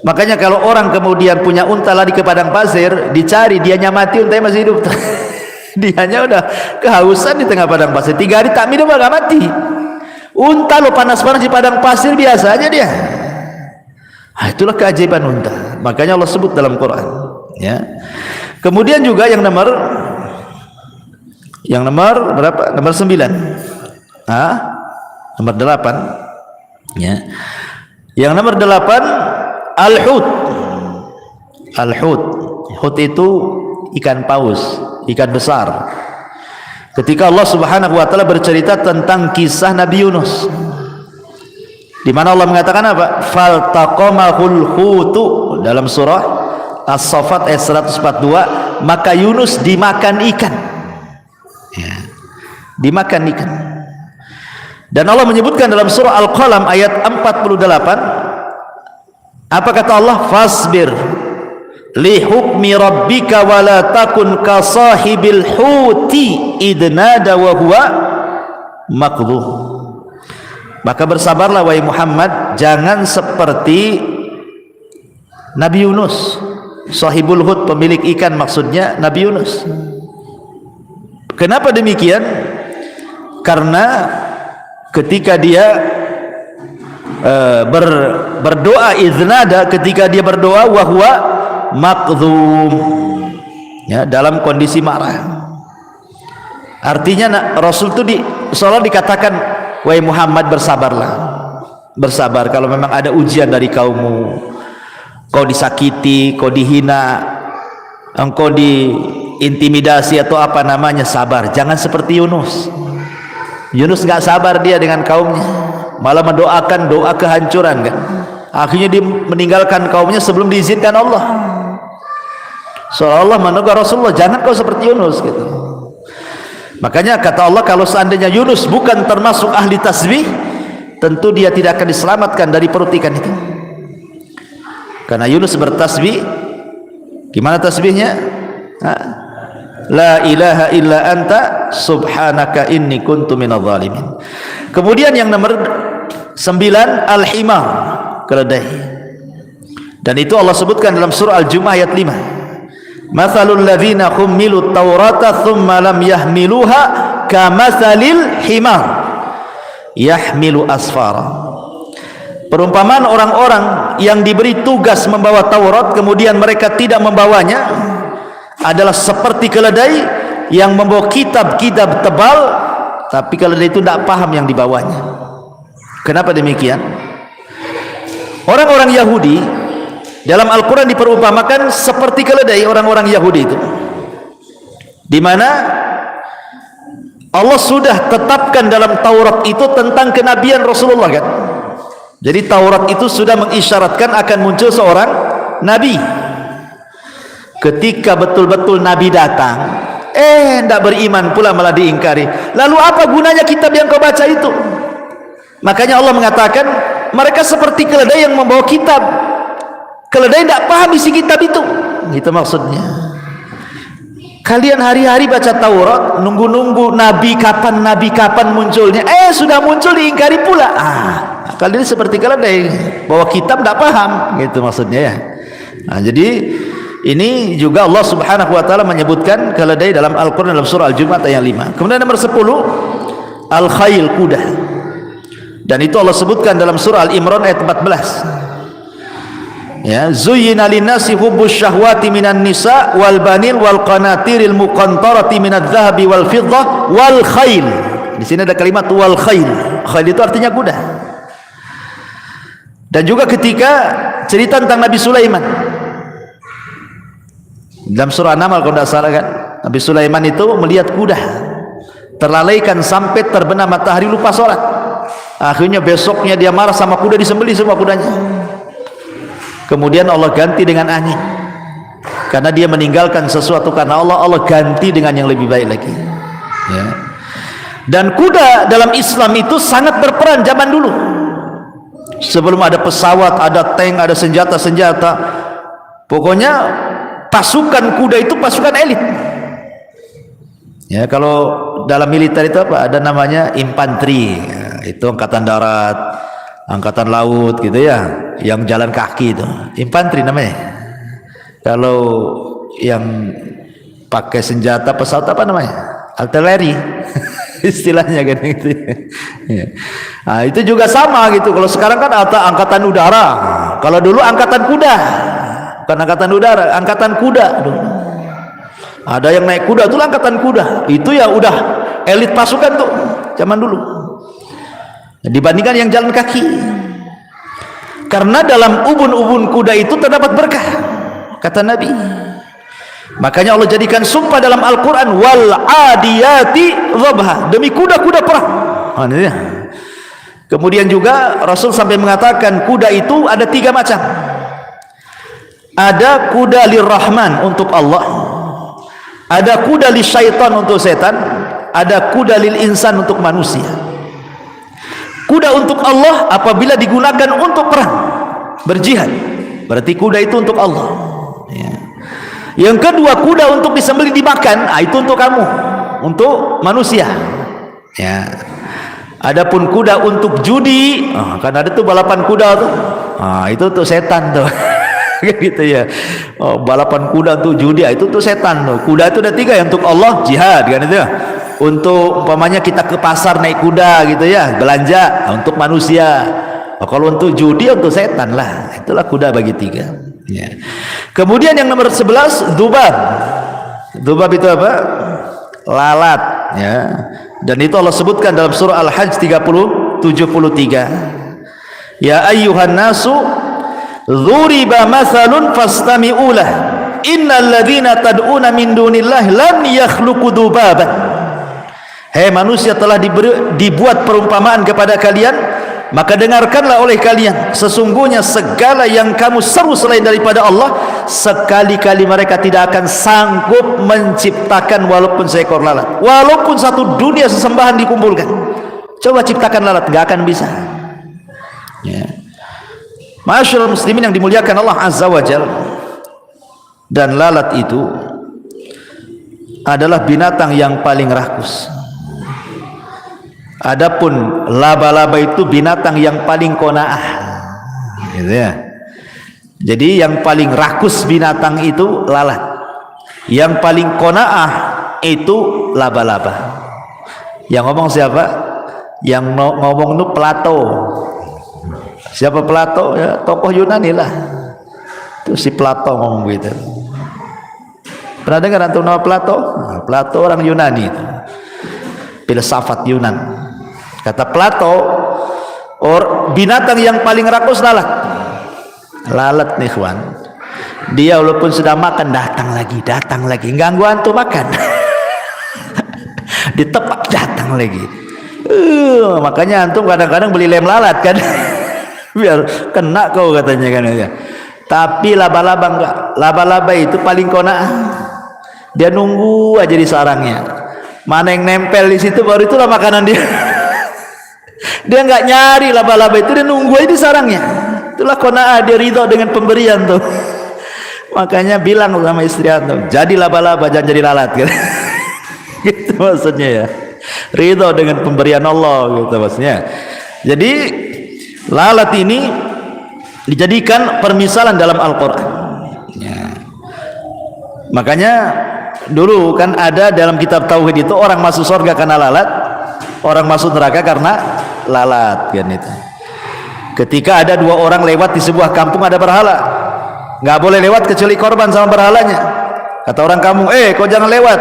Makanya kalau orang kemudian punya unta lari ke padang pasir, dicari dianya mati, untanya masih hidup. Dianya udah kehausan di tengah padang pasir, 3 hari tak minum gak mati. Unta lo panas-panas di padang pasir biasa aja dia. Nah, itulah keajaiban unta. Makanya Allah sebut dalam Quran ya. Kemudian juga yang nomor berapa? Nomor 9. Nomor 8 ya. Yang nomor 8 al-hut. Al-hut. Hut itu ikan paus, ikan besar. Ketika Allah Subhanahu wa taala bercerita tentang kisah Nabi Yunus, di mana Allah mengatakan apa? Faltaqamahul hutu dalam surah As-Saffat ayat 142, maka Yunus dimakan ikan. Ya. Dimakan ikan. Dan Allah menyebutkan dalam surah Al-Qalam ayat 48, apa kata Allah? Fasbir li hukmi rabbika wa la takun ka sahibil huti idnada wa huwa makdhuh. Maka bersabarlah wahai Muhammad, jangan seperti Nabi Yunus, sahibul hut, pemilik ikan, maksudnya Nabi Yunus. Kenapa demikian? Karena ketika dia berdoa iznada, ketika dia berdoa wahwa maqdhum, ya, dalam kondisi marah. Artinya Rasul itu seolah dikatakan, wahai Muhammad, bersabarlah, bersabar kalau memang ada ujian dari kaummu, kau disakiti, kau dihina, engkau diintimidasi atau apa namanya, sabar. Jangan seperti Yunus. Yunus nggak sabar dia dengan kaumnya, malah mendoakan doa kehancuran kan. Akhirnya dia meninggalkan kaumnya sebelum diizinkan Allah. Seolah-olah menegur Rasulullah, jangan kau seperti Yunus gitu. Makanya kata Allah, kalau seandainya Yunus bukan termasuk ahli tasbih, tentu dia tidak akan diselamatkan dari perut ikan itu. Karena Yunus bertasbih, gimana tasbihnya? La ilaha illa anta subhanaka inni kuntu minadh dhalimin. Kemudian yang nomor 9, al-himar, keledai. Dan itu Allah sebutkan dalam surah Al-Jumu'ah ayat 5. Mathalul ladzina hummilut taurata thumma lam yahmiluha kamathalil himar yahmilu asfara. Perumpamaan orang-orang yang diberi tugas membawa Taurat kemudian mereka tidak membawanya adalah seperti keledai yang membawa kitab-kitab tebal, tapi keledai itu tidak paham yang dibawanya. Kenapa demikian? Orang-orang Yahudi dalam Al-Quran diperumpamakan seperti keledai, orang-orang Yahudi itu, di mana Allah sudah tetapkan dalam Taurat itu tentang kenabian Rasulullah kan. Jadi Taurat itu sudah mengisyaratkan akan muncul seorang nabi. Ketika betul-betul nabi datang, tidak beriman pula, malah diingkari. Lalu apa gunanya kitab yang kau baca itu? Makanya Allah mengatakan mereka seperti keledai yang membawa kitab. Keledai tidak paham isi kitab itu. Itu maksudnya. Kalian hari-hari baca Taurat, nunggu-nunggu nabi kapan munculnya. Sudah muncul diingkari pula. Kalian seperti keledai, bawa kitab tidak paham. Gitu maksudnya ya. Jadi ini juga Allah Subhanahu wa taala menyebutkan keledai dalam Al-Qur'an dalam surah Al-Jumu'ah ayat 5. Kemudian nomor 10, al-khayl, kuda. Dan itu Allah sebutkan dalam surah Al-Imran ayat 14. Ya, zuyyina linnasi hubbus syahwati minan nisa wal banil wal qanatiril muqantarati minadz zahabi wal fiddah wal khayl. Di sini ada kalimat wal khayl. Khayl itu artinya kuda. Dan juga ketika cerita tentang Nabi Sulaiman dalam surah An-Naml kalau tidak salah kan, Nabi Sulaiman itu melihat kuda terlalaikan sampai terbenam matahari, lupa sholat. Akhirnya besoknya dia marah sama kuda, disembelih semua kudanya. Kemudian Allah ganti dengan angin, karena dia meninggalkan sesuatu karena Allah, Allah ganti dengan yang lebih baik lagi ya. Dan kuda dalam Islam itu sangat berperan zaman dulu, sebelum ada pesawat, ada tank, ada senjata-senjata. Pokoknya pasukan kuda itu pasukan elit ya. Kalau dalam militer itu apa? Ada namanya infanteri ya, itu angkatan darat, angkatan laut gitu ya, yang jalan kaki itu infanteri namanya. Kalau yang pakai senjata pesawat apa namanya? Artileri istilahnya kan gitu ya. Nah, itu juga sama gitu. Kalau sekarang kan ada angkatan udara, kalau dulu angkatan kuda, bukan angkatan udara, angkatan kuda. Aduh. Ada yang naik kuda itu angkatan kuda, itu ya udah elit pasukan tuh zaman dulu dibandingkan yang jalan kaki. Karena dalam ubun-ubun kuda itu terdapat berkah, kata Nabi. Makanya Allah jadikan sumpah dalam Al-Quran, wal adiyati dhabha, demi kuda-kuda perang. Kemudian juga Rasul sampai mengatakan kuda itu ada 3 macam. Ada kuda lirrahman, untuk Allah. Ada kuda lisyaitan, untuk setan. Ada kuda lil insan, untuk manusia. Kuda untuk Allah apabila digunakan untuk perang, berjihad, berarti kuda itu untuk Allah ya. Yang kedua, kuda untuk disembelih dimakan, itu untuk kamu, untuk manusia ya. Adapun kuda untuk judi, kan ada tuh balapan kuda tuh, itu untuk setan tuh gitu ya. Balapan kuda untuk judi, itu untuk setan tuh. Kuda itu ada 3, yang untuk Allah jihad kan itu ya. untuk umpamanya kita ke pasar naik kuda gitu ya, belanja untuk manusia. Kalau untuk judi untuk setan lah. Itulah kuda bagi tiga. Ya. Kemudian yang nomor 11 dzubab. Dzubab itu apa? Lalat. Ya. Dan itu Allah sebutkan dalam surah Al-Hajj 73. Ya ayyuhan nasu dzuriba mathalun fastami'ulah. Innal ladzina tad'una min dunillahi lan yakhluqu dzubaban. Hei manusia, telah dibuat perumpamaan kepada kalian, maka dengarkanlah oleh kalian, sesungguhnya segala yang kamu seru selain daripada Allah, sekali-kali mereka tidak akan sanggup menciptakan walaupun seekor lalat, walaupun satu dunia sesembahan dikumpulkan. Coba ciptakan lalat, gak akan bisa. Ya. Ma'asyiral muslimin yang dimuliakan Allah Azza wa Jalla, dan lalat itu adalah binatang yang paling rakus. Adapun laba-laba itu binatang yang paling qanaah, gitu ya. Jadi yang paling rakus binatang itu lalat, yang paling qanaah itu laba-laba. Yang ngomong siapa? Yang ngomong itu Plato. Siapa Plato? Ya, tokoh Yunani lah. Itu si Plato ngomong gitu. Pernah dengar antum nama Plato? Nah, Plato orang Yunani itu, filsafat Yunan. Kata Plato, binatang yang paling rakus lalat. Lalat nih kawan, dia walaupun sudah makan datang lagi, ganggu antum makan. Ditepak datang lagi. Makanya antum kadang-kadang beli lem lalat kan, biar kena kau katanya kan. Tapi laba-laba enggak. Laba-laba itu paling qanaah. Dia nunggu aja di sarangnya. Mana yang nempel di situ, baru itulah makanan dia. Dia nggak nyari laba-laba itu, dia nunggu aja di sarangnya. Itulah qanaah, dia ridho dengan pemberian tuh. Makanya bilang sama istri antum, jadi laba-laba jangan jadi lalat gitu. Gitu maksudnya ya. Ridho dengan pemberian Allah gitu maksudnya. Jadi lalat ini dijadikan permisalan dalam Al-Qur'an. Ya. Makanya dulu kan ada dalam kitab tauhid itu, orang masuk surga karena lalat, orang masuk neraka karena lalat kan itu. Ketika ada dua orang lewat di sebuah kampung, ada berhala, nggak boleh lewat kecuali korban sama berhalanya. Kata orang kampung, kau jangan lewat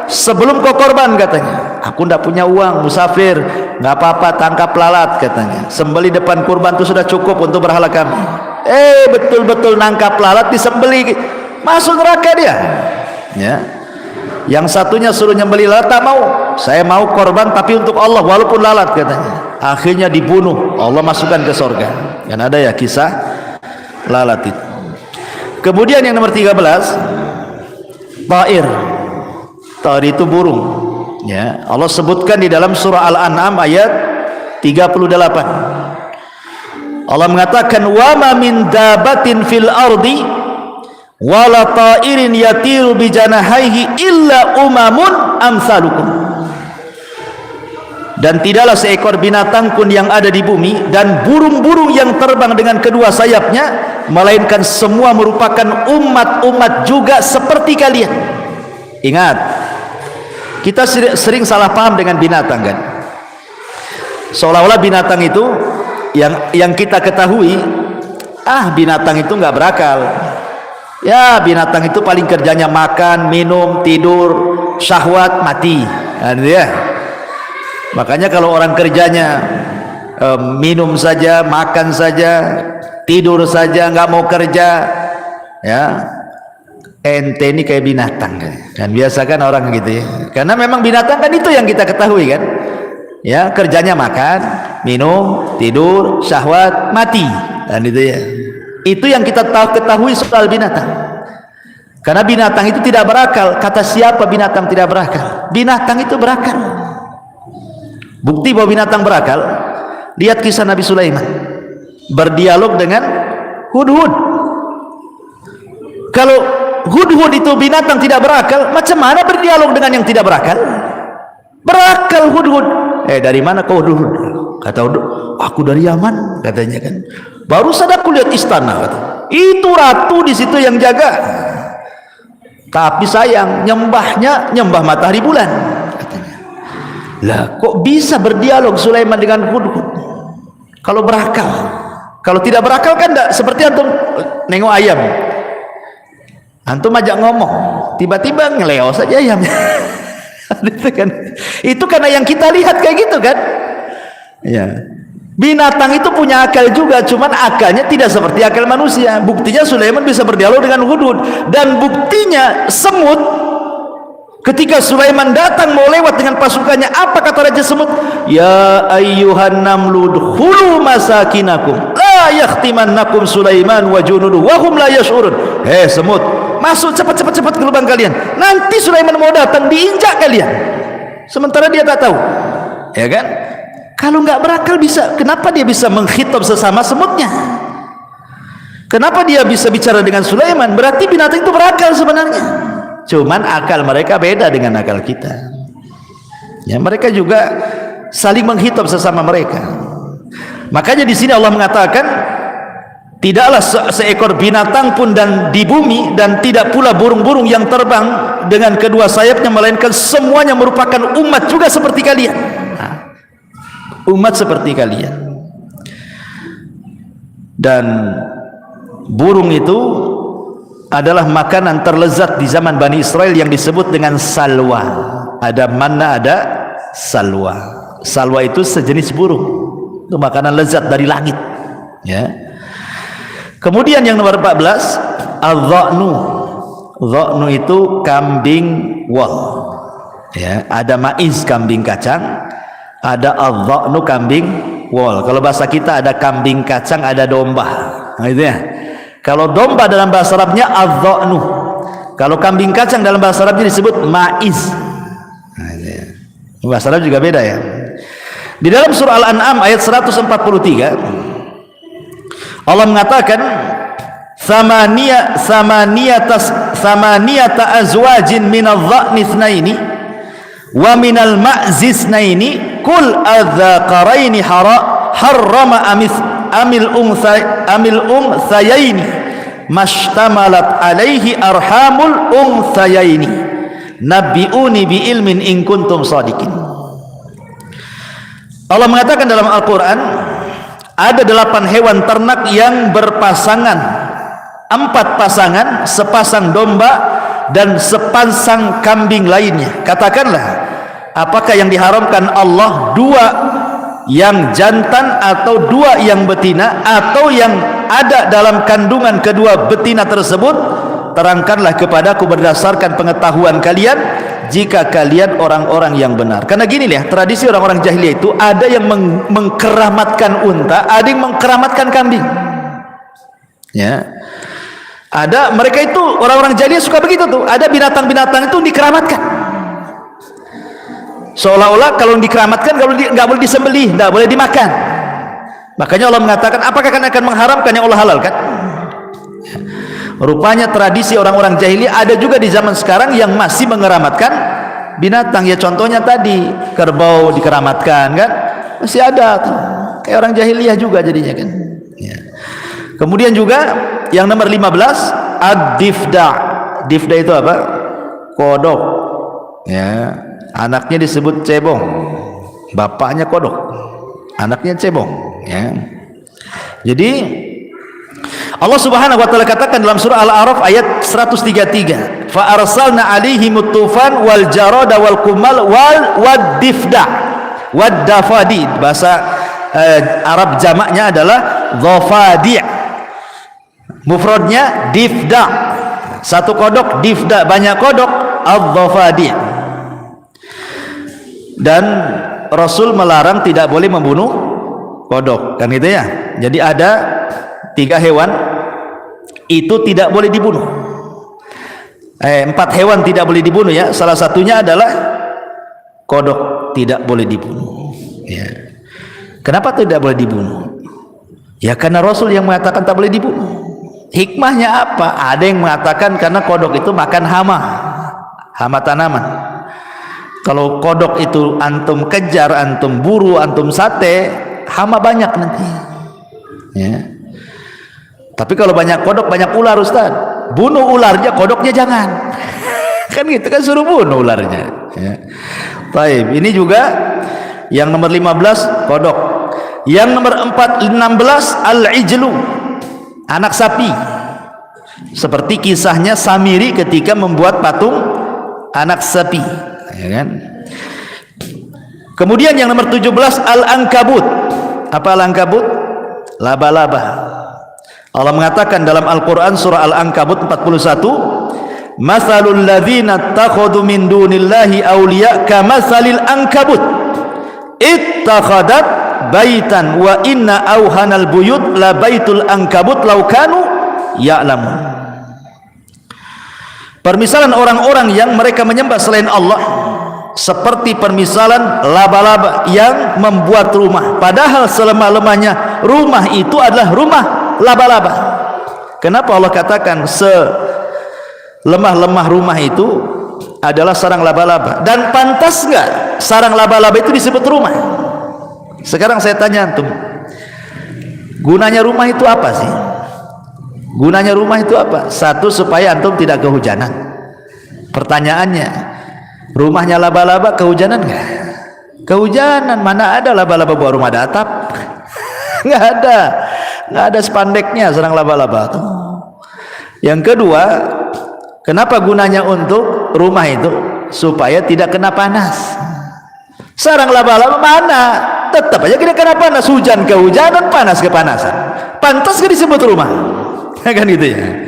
sebelum kau korban, katanya. Aku ndak punya uang, musafir, nggak apa-apa, tangkap lalat katanya, sembeli depan kurban itu sudah cukup untuk berhala kami. Betul-betul nangkap lalat, disembeli, masuk neraka dia. Ya. Yang satunya suruh nyembeli lalat, tak mau. Saya mau korban tapi untuk Allah walaupun lalat, katanya. Akhirnya dibunuh, Allah masukkan ke surga. Kan ada ya kisah lalat itu. Kemudian yang nomor 13, ta'ir. Ta'ir itu burung. Ya, Allah sebutkan di dalam surah Al-An'am ayat 38. Allah mengatakan, wa ma min dabatin fil ardi wala ta'irin yatiru bi janahaihi illa umamun amsalukum. Dan tidaklah seekor binatang pun yang ada di bumi dan burung-burung yang terbang dengan kedua sayapnya, melainkan semua merupakan umat-umat juga seperti kalian. Ingat, kita sering salah paham dengan binatang kan, seolah-olah binatang itu yang kita ketahui, binatang itu nggak berakal. Ya, binatang itu paling kerjanya makan, minum, tidur, syahwat, mati. Ya. Makanya kalau orang kerjanya minum saja, makan saja, tidur saja, nggak mau kerja, ya ente ini kayak binatang kan. Biasa kan orang gitu ya. Karena memang binatang kan itu yang kita ketahui kan. Ya, kerjanya makan, minum, tidur, syahwat, mati. Dan itu ya. Itu yang kita ketahui soal binatang. Karena binatang itu tidak berakal. Kata siapa binatang tidak berakal? Binatang itu berakal. Bukti bahwa binatang berakal, lihat kisah Nabi Sulaiman berdialog dengan hudhud. Kalau hudhud itu binatang tidak berakal, macam mana berdialog dengan yang tidak berakal? Berakal hudhud. Dari mana kau hudhud? Kata hudhud, aku dari Yaman, katanya kan. Baru saja aku lihat istana, kata. Itu ratu di situ yang jaga. Tapi sayang, nyembah matahari bulan, katanya. Lah kok bisa berdialog Sulaiman dengan hudhud kalau berakal? Kalau tidak berakal kan enggak seperti antum nengok ayam, antum ajak ngomong tiba-tiba ngeleo saja ayam. Itu karena yang kita lihat kayak gitu kan ya. Binatang itu punya akal juga, cuman akalnya tidak seperti akal manusia. Buktinya Sulaiman bisa berdialog dengan hudhud, dan buktinya semut, ketika Sulaiman datang mau lewat dengan pasukannya, apa kata Raja Semut? Ya ayyuhan namlu dkhulu masakinakum la yakhtimannakum Sulaiman wa junuduhu wa hum la yash'urun. Semut, masuk cepat ke lubang kalian, nanti Sulaiman mau datang diinjak kalian, sementara dia tak tahu. Ya kan? Kalau nggak berakal bisa, kenapa dia bisa menghitab sesama semutnya? Kenapa dia bisa bicara dengan Sulaiman? Berarti binatang itu berakal sebenarnya. Cuman akal mereka beda dengan akal kita. Ya, mereka juga saling menghitab sesama mereka. Makanya di sini Allah mengatakan, tidaklah seekor binatang pun dan di bumi, dan tidak pula burung-burung yang terbang dengan kedua sayapnya, melainkan semuanya merupakan umat juga seperti kalian. Umat seperti kalian. Dan burung itu adalah makanan terlezat di zaman Bani Israel yang disebut dengan salwa. Ada manna, ada salwa. Salwa itu sejenis burung, itu makanan lezat dari langit ya. Kemudian yang nomor 14, adh-dha'nu. Dha'nu itu kambing wol ya. Ada maiz kambing kacang, ada adh-dha'nu kambing wol. Kalau bahasa kita ada kambing kacang, ada domba. Nah, itu ya. Kalau domba dalam bahasa Arabnya adh-dha'nu. Kalau kambing kacang dalam bahasa Arabnya disebut maiz. Nah, itu ya. Bahasa Arab juga beda ya. Di dalam surah Al-An'am ayat 143 Allah mengatakan samaniyata azwajin minadh-dha'ni itsnaini wa minal ma'zi itsnaini kul adzaqaraini harrama amil unthayaini mashtamalat alaihi arhamul unthayaini nabbi'uni bi ilmin in kuntum shadiqin. Allah mengatakan dalam Al-Quran, ada 8 hewan ternak yang berpasangan, 4 pasangan, sepasang domba dan sepasang kambing lainnya. Katakanlah, apakah yang diharamkan Allah 2 yang jantan atau 2 yang betina, atau yang ada dalam kandungan kedua betina tersebut? Terangkanlah kepadaku berdasarkan pengetahuan kalian, jika kalian orang-orang yang benar. Karena gini ya, tradisi orang-orang jahiliyah itu ada yang mengkeramatkan unta, ada yang mengkeramatkan kambing. Ya. Ada, mereka itu orang-orang jahiliyah suka begitu tuh. Ada binatang-binatang itu dikeramatkan. Seolah-olah kalau dikeramatkan nggak boleh disembelih, nggak boleh dimakan. Makanya Allah mengatakan, apakah akan mengharamkan yang Allah halalkan? Rupanya tradisi orang-orang jahiliyah ada juga di zaman sekarang yang masih mengeramatkan binatang. Ya contohnya tadi kerbau dikeramatkan kan, masih ada tuh. Kayak orang jahiliyah juga jadinya kan ya. Kemudian juga yang nomor 15, ad-difda. Difda itu apa? Kodok ya. Anaknya disebut cebong, bapaknya kodok, anaknya cebong ya. Jadi Allah Subhanahu wa taala katakan dalam surah Al-A'raf ayat 133, fa arsalna 'alaihimut tufan wal jarada wal kumal wad difda wad dafadi. Bahasa Arab jamaknya adalah dhafadi', mufradnya difda, satu kodok, difda banyak kodok, ad-dhafadi'. Dan Rasul melarang tidak boleh membunuh kodok kan gitu ya. Jadi ada 3 hewan itu tidak boleh dibunuh. 4 hewan tidak boleh dibunuh ya. Salah satunya adalah kodok, tidak boleh dibunuh ya. Kenapa tidak boleh dibunuh? Ya karena Rasul yang mengatakan tak boleh dibunuh. Hikmahnya apa? Ada yang mengatakan karena kodok itu makan hama tanaman. Kalau kodok itu antum kejar, antum buru, antum sate, hama banyak nanti ya. Tapi kalau banyak kodok banyak ular, Ustaz. Bunuh ularnya, kodoknya jangan. Kan gitu kan, suruh bunuh ularnya ya. Baik, ini juga yang nomor 15 kodok. Yang nomor 16 al-ijlu, anak sapi. Seperti kisahnya Samiri ketika membuat patung anak sapi, ya kan? Kemudian yang nomor 17 al-ankabut. Apa al-ankabut? Laba-laba. Allah mengatakan dalam Al-Quran surah Al-Ankabut 41, Mathalul ladzina ittakhadhu min dunillahi awliya kamathalil ankabut ittakhadat baitan wa inna awhanal buyut la baitul ankabut law kanu ya'lamun. Permisalan orang-orang yang mereka menyembah selain Allah seperti permisalan laba-laba yang membuat rumah, padahal selemah-lemahnya rumah itu adalah rumah laba-laba. Kenapa Allah katakan selemah-lemah rumah itu adalah sarang laba-laba? Dan pantas nggak sarang laba-laba itu disebut rumah? Sekarang saya tanya antum, gunanya rumah itu apa sih? Gunanya rumah itu apa? Satu, supaya antum tidak kehujanan. Pertanyaannya, rumahnya laba-laba kehujanan nggak? Kehujanan. Mana ada laba-laba buat rumah ada atap? Nggak ada. Nggak ada spandeknya sarang laba-laba itu. Yang kedua, kenapa gunanya untuk rumah itu? Supaya tidak kena panas. Sarang laba-laba mana? Tetap aja tidak kena panas. Hujan kehujanan, panas kepanasan. Pantas gak disebut rumah? Kan gitu ya.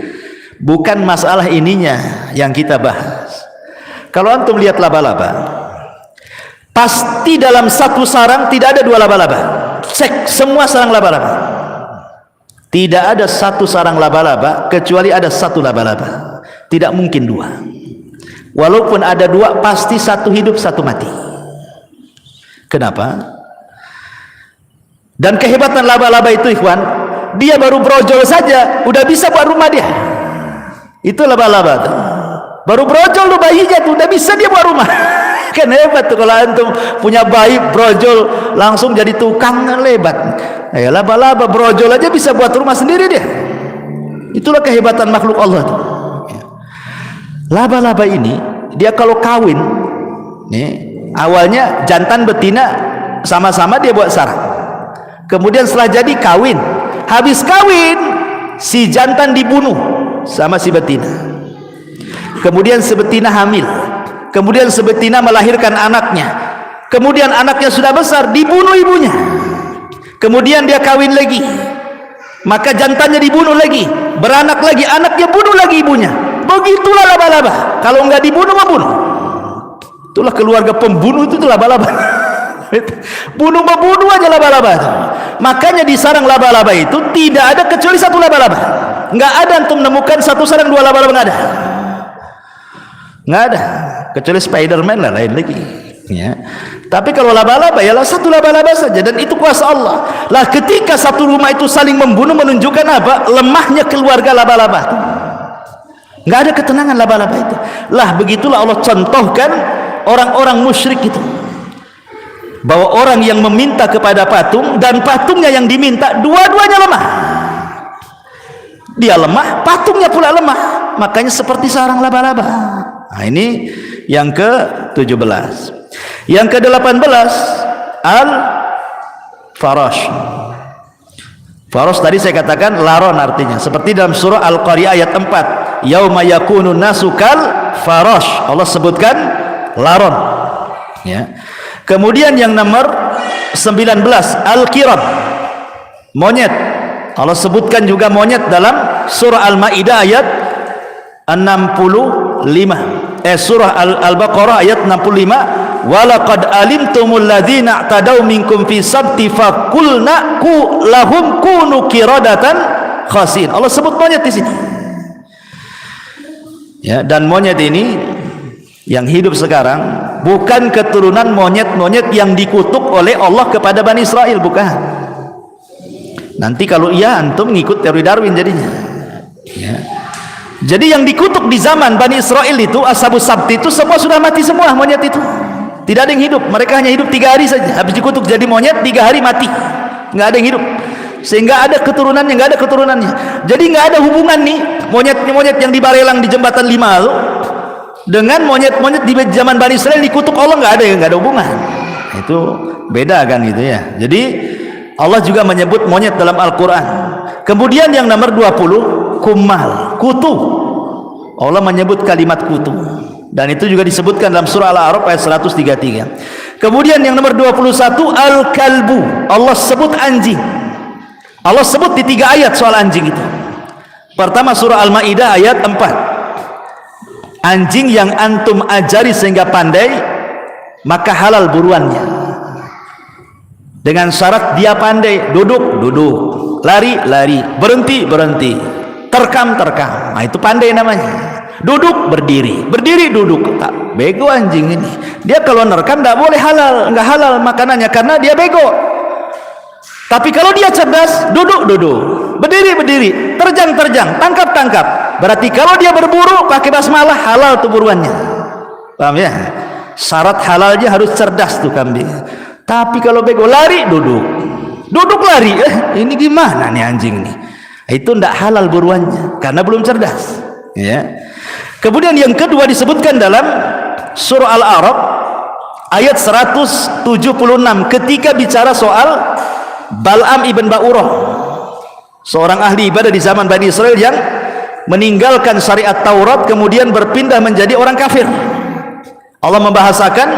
Bukan masalah ininya yang kita bahas. Kalau antum lihat laba-laba, pasti dalam satu sarang tidak ada dua laba-laba. Cek semua sarang laba-laba. Tidak ada satu sarang laba-laba kecuali ada satu laba-laba. Tidak mungkin dua. Walaupun ada dua, pasti satu hidup satu mati. Kenapa? Dan kehebatan laba-laba itu, ikhwan, dia baru brojol saja udah bisa buat rumah dia. Itu laba-laba tuh. Baru brojol tuh bayinya tuh udah bisa dia buat rumah. Kan hebat tuh kalau antum punya bayi brojol langsung jadi tukang, kan hebat. Ya, laba-laba brojol aja bisa buat rumah sendiri dia. Itulah kehebatan makhluk Allah tuh. Laba-laba ini dia kalau kawin nih, awalnya jantan betina sama-sama dia buat sarang. Kemudian setelah jadi kawin, habis kawin si jantan dibunuh sama si betina. Kemudian si betina hamil. Kemudian si betina melahirkan anaknya. Kemudian anaknya sudah besar, dibunuh ibunya. Kemudian dia kawin lagi, maka jantannya dibunuh lagi, beranak lagi, anaknya bunuh lagi ibunya. Begitulah laba-laba. Kalau nggak dibunuh, membunuh. Itulah keluarga pembunuh, itu laba-laba. Bunuh aja laba-laba. Makanya di sarang laba-laba itu tidak ada kecuali satu laba-laba. Nggak ada antum menemukan satu sarang dua laba-laba, nggak ada. Nggak ada, kecuali Spiderman lah, lain lagi. Ya. Tapi kalau laba-laba ialah satu laba-laba saja, dan itu kuasa Allah. Lah ketika satu rumah itu saling membunuh, menunjukkan apa? Lemahnya keluarga laba-laba. Nggak ada ketenangan laba-laba itu. Lah begitulah Allah contohkan orang-orang musyrik itu, bahwa orang yang meminta kepada patung dan patungnya yang diminta, dua-duanya lemah. Dia lemah, patungnya pula lemah. Makanya seperti sarang laba-laba. Nah, ini yang ke-17. Yang ke-18 al-farash. Farash tadi saya katakan laron artinya, seperti dalam surah Al-Qariyah ayat 4, yauma yakunun nasu kal farash. Allah sebutkan laron. Ya. Kemudian yang nomor 19 al-kiram, monyet. Allah sebutkan juga monyet dalam surah Al-Maidah ayat 65. Surah Al-Baqarah ayat 65, walaqad alimtumul ladzina i'tadaw minkum fi sabti faqulna lahum kunu qiradatan khasin. Allah sebut monyet di sini. Ya, dan monyet ini yang hidup sekarang bukan keturunan monyet-monyet yang dikutuk oleh Allah kepada Bani Israel, bukan. Nanti kalau iya antum ngikut teori Darwin jadinya. Ya. Jadi yang dikutuk di zaman Bani Israel itu, Ashabus Sabti itu semua sudah mati semua monyet itu. Tidak ada yang hidup. Mereka hanya hidup 3 hari saja. Habis dikutuk jadi monyet, 3 hari mati. Nggak ada yang hidup. Sehingga ada keturunannya, nggak ada keturunannya. Jadi nggak ada hubungan nih monyet-monyet yang di Barelang di jembatan 5 itu dengan monyet-monyet di zaman Bani Israel dikutuk Allah, nggak ada hubungan. Itu beda kan gitu ya. Jadi Allah juga menyebut monyet dalam Al-Quran. Kemudian yang nomor 20 kumal, kutu. Allah menyebut kalimat kutu, dan itu juga disebutkan dalam surah Al-A'raf ayat 133. Kemudian yang nomor 21 al-kalbu, Allah sebut anjing. Allah sebut di 3 ayat soal anjing itu. Pertama surah Al-Maidah ayat 4. Anjing yang antum ajari sehingga pandai, maka halal buruannya. Dengan syarat dia pandai, duduk, lari, berhenti, terkam. Nah, itu pandai namanya. Duduk, berdiri, duduk. Tak bego anjing ini. Dia kalau nerkam tidak boleh halal, enggak halal makanannya karena dia bego. Tapi kalau dia cerdas, duduk, berdiri, terjang, tangkap. Berarti kalau dia berburu pakai basmalah, halal tuh buruannya. Paham ya? Syarat halalnya harus cerdas tuh kambing. Tapi kalau bego, lari, duduk, lari, ini gimana nih anjing nih? Itu tidak halal buruannya karena belum cerdas. Ya. Kemudian yang kedua disebutkan dalam surah Al-A'raf ayat 176 ketika bicara soal Bal'am ibn Ba'urah, seorang ahli ibadah di zaman Bani Israel yang meninggalkan syariat Taurat kemudian berpindah menjadi orang kafir. Allah membahasakan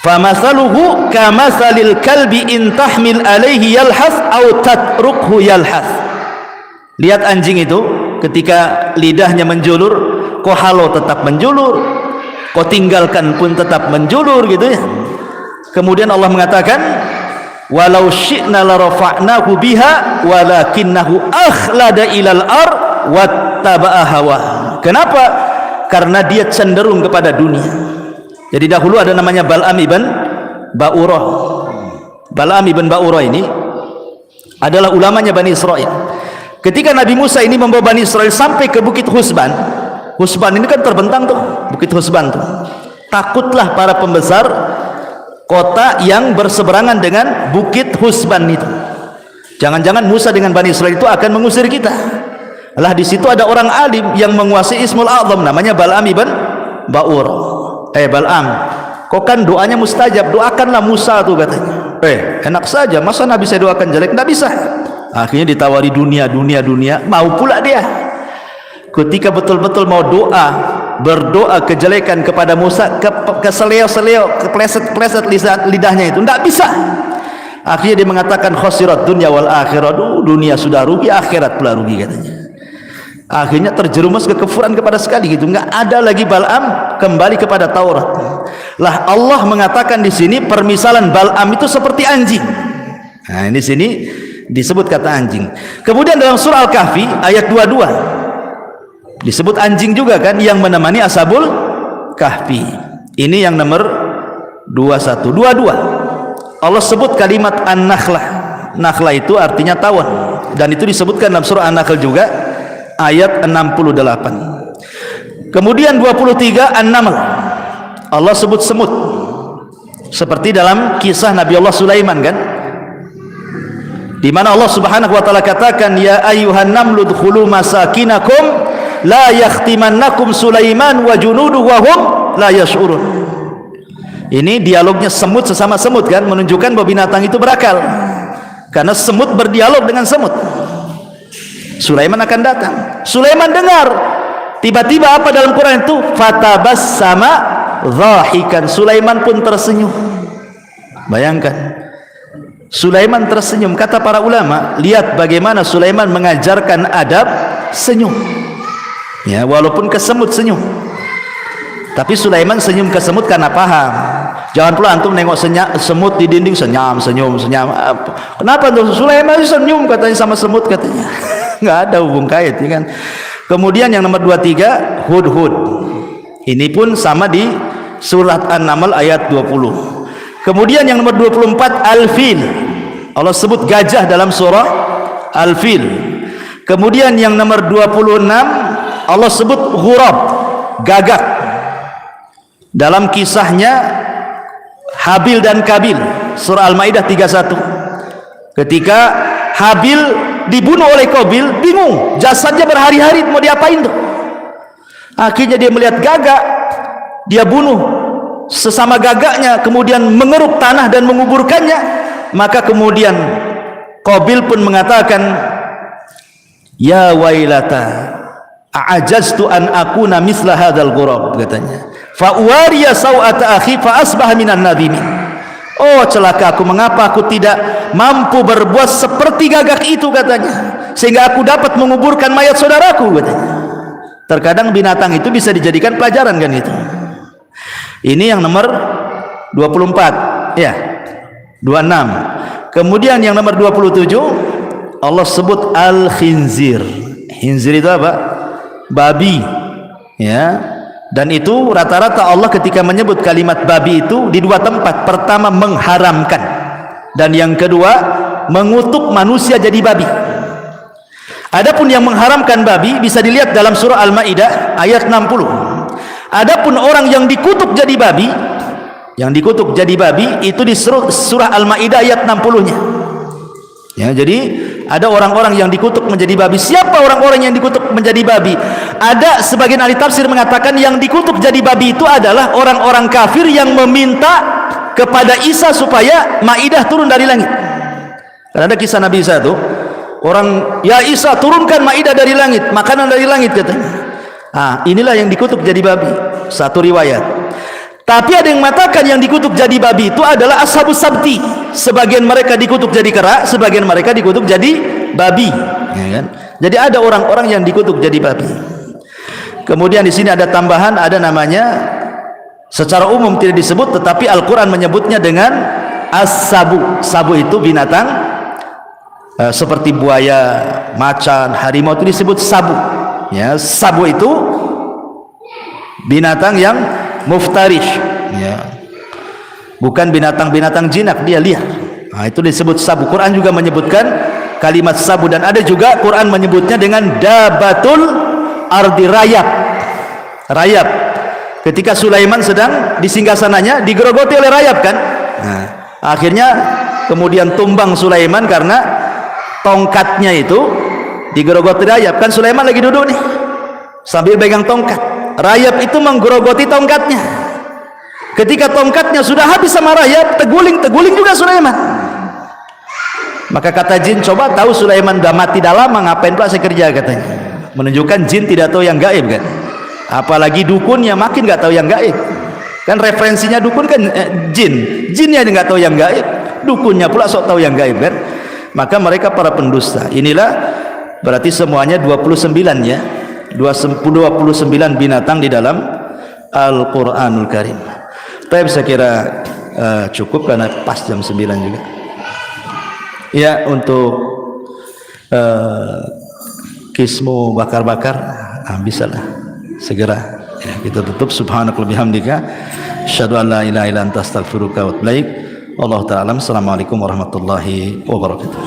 famathaluhu kamathalil kalbi in tahmil alaihi yalhath au tatrukhu yalhath. Lihat anjing itu ketika lidahnya menjulur, kok halo tetap menjulur, kok tinggalkan pun tetap menjulur gitu ya. Kemudian Allah mengatakan walau syi'na la rafa'nahu biha walakinnahu akhlada ilal ar wattaba'a hawa. Kenapa? Karena dia cenderung kepada dunia. Jadi dahulu ada namanya Bal'am ibn Ba'urah. Bal'am ibn Ba'urah ini adalah ulamanya Bani Israel. Ketika Nabi Musa ini membawa Bani Israel sampai ke Bukit Husban. Husban ini kan terbentang tuh, Bukit Husban tuh. Takutlah para pembesar kota yang berseberangan dengan Bukit Husban itu. Jangan-jangan Musa dengan Bani Israel itu akan mengusir kita. Lah di situ ada orang alim yang menguasai Ismul A'zam namanya Bal'am ibn Ba'urah. Bal'am, kok kan doanya mustajab, doakanlah Musa tuh katanya. Enak saja, masa Nabi saya doakan jelek? Tidak bisa. Akhirnya ditawari dunia, mau pula dia. Ketika betul-betul mau berdoa kejelekan kepada Musa, keseleo-seleo, kepleset-pleset lidahnya itu, tidak bisa. Akhirnya dia mengatakan khosirat dunya wal akhirat. Dunia sudah rugi, akhirat pula rugi katanya. Akhirnya terjerumus kekufuran kepada sekali gitu. Enggak ada lagi Bal'am, kembali kepada Taurat. Lah Allah mengatakan di sini permisalan Bal'am itu seperti anjing. Nah, di sini disebut kata anjing. Kemudian dalam surah Al-Kahfi ayat 22 disebut anjing juga kan yang menemani Ashabul Kahfi. Ini yang nomor 22. Allah sebut kalimat An-Nakhlah. Nakhlah itu artinya tawon, dan itu disebutkan dalam surah An-Nakhl juga ayat 68. Kemudian 23 An-Naml, Allah sebut semut, seperti dalam kisah Nabi Allah Sulaiman kan, di mana Allah Subhanahu wa taala katakan ya ayyuhan namlu dkhulu masakinakum la yakhtimannakum Sulaiman wa junuduhu wa hum la yash'urun. Ini dialognya semut sesama semut kan, menunjukkan bahwa binatang itu berakal karena semut berdialog dengan semut. Sulaiman akan datang, Sulaiman dengar, tiba-tiba apa dalam Quran itu fatabassama dhahikan, Sulaiman pun tersenyum. Bayangkan, Sulaiman tersenyum. Kata para ulama, lihat bagaimana Sulaiman mengajarkan adab senyum. Ya, walaupun ke semut senyum, tapi Sulaiman senyum ke semut karena paham. Jangan pula antum nengok semut di dinding senyum. Kenapa tuh Sulaiman senyum katanya sama semut katanya? Nggak ada hubung kait ya kan. Kemudian yang nomor 23 hudhud. Ini pun sama di surat An-Naml ayat 20. Kemudian yang nomor 24 al-fil. Allah sebut gajah dalam surah al-fil. Kemudian yang nomor 26 Allah sebut ghurab, gagak. Dalam kisahnya Habil dan Kabil, surah Al-Maidah 31. Ketika Habil dibunuh oleh Qabil, bingung, jasadnya berhari-hari mau diapain tuh. Akhirnya dia melihat gagak, dia bunuh sesama gagaknya, kemudian mengeruk tanah dan menguburkannya. Maka kemudian Qabil pun mengatakan, ya wailata a'ajaztu an akuna misla hadzal ghurab, katanya, fa uwariya sawata akhi fa asbaha minan nadimin. Oh celaka aku, mengapa aku tidak mampu berbuat seperti gagak itu, katanya, sehingga aku dapat menguburkan mayat saudaraku, katanya. Terkadang binatang itu bisa dijadikan pelajaran, kan itu. Ini yang nomor 24, ya, 26. Kemudian yang nomor 27, Allah sebut al-khinzir. Khinzir itu apa? Babi, ya. Dan itu rata-rata Allah ketika menyebut kalimat babi itu di dua tempat. Pertama mengharamkan, dan yang kedua mengutuk manusia jadi babi. Adapun yang mengharamkan babi bisa dilihat dalam surah Al-Maidah ayat 60. Adapun orang yang dikutuk jadi babi, itu di surah Al-Maidah ayat 60-nya. Ya, jadi ada orang-orang yang dikutuk menjadi babi. Siapa orang-orang yang dikutuk menjadi babi? Ada sebagian ahli tafsir mengatakan yang dikutuk jadi babi itu adalah orang-orang kafir yang meminta kepada Isa supaya Maidah turun dari langit. Karena ada kisah Nabi Isa itu, orang, ya Isa turunkan Maidah dari langit, makanan dari langit, katanya. Inilah yang dikutuk jadi babi, satu riwayat. Tapi ada yang mengatakan yang dikutuk jadi babi itu adalah ashabus sabti. Sebagian mereka dikutuk jadi kera, sebagian mereka dikutuk jadi babi, ya kan? Jadi ada orang-orang yang dikutuk jadi babi. Kemudian di sini ada tambahan, ada namanya, secara umum tidak disebut, tetapi Al-Quran menyebutnya dengan as-sabu. Sabu itu binatang seperti buaya, macan, harimau, itu disebut sabu. Ya, sabu itu binatang yang muftarish, ya, bukan binatang-binatang jinak, dia liar. Itu disebut sabu. Quran juga menyebutkan kalimat sabu, dan ada juga Quran menyebutnya dengan dabatul ardi, rayap. Rayap. Ketika Sulaiman sedang di singgasananya digerogoti oleh rayap, kan? Akhirnya kemudian tumbang Sulaiman karena tongkatnya itu digerogoti rayap. Kan Sulaiman lagi duduk nih sambil pegang tongkat, rayap itu menggerogoti tongkatnya. Ketika tongkatnya sudah habis sama rayap, teguling juga Sulaiman. Maka kata jin, coba tahu Sulaiman udah mati dah lama, ngapain pula saya kerja, katanya. Menunjukkan jin tidak tahu yang gaib, kan? Apalagi dukunnya makin nggak tahu yang gaib. Kan referensinya dukun kan jinnya nggak tahu yang gaib, dukunnya pula sok tahu yang gaib, kan? Maka mereka para pendusta. Inilah berarti semuanya 29, ya, 29 binatang di dalam Al-Quranul Karim. Tapi saya kira cukup karena pas jam 9 juga. Ya, untuk kismu bakar-bakar, bisalah segera, ya, kita tutup. Subhanakallahumma bihamdika asyhadu an la ilaha illa anta astaghfiruka wa atubu ilaik. Wallahu ta'ala. Assalamualaikum warahmatullahi wabarakatuh.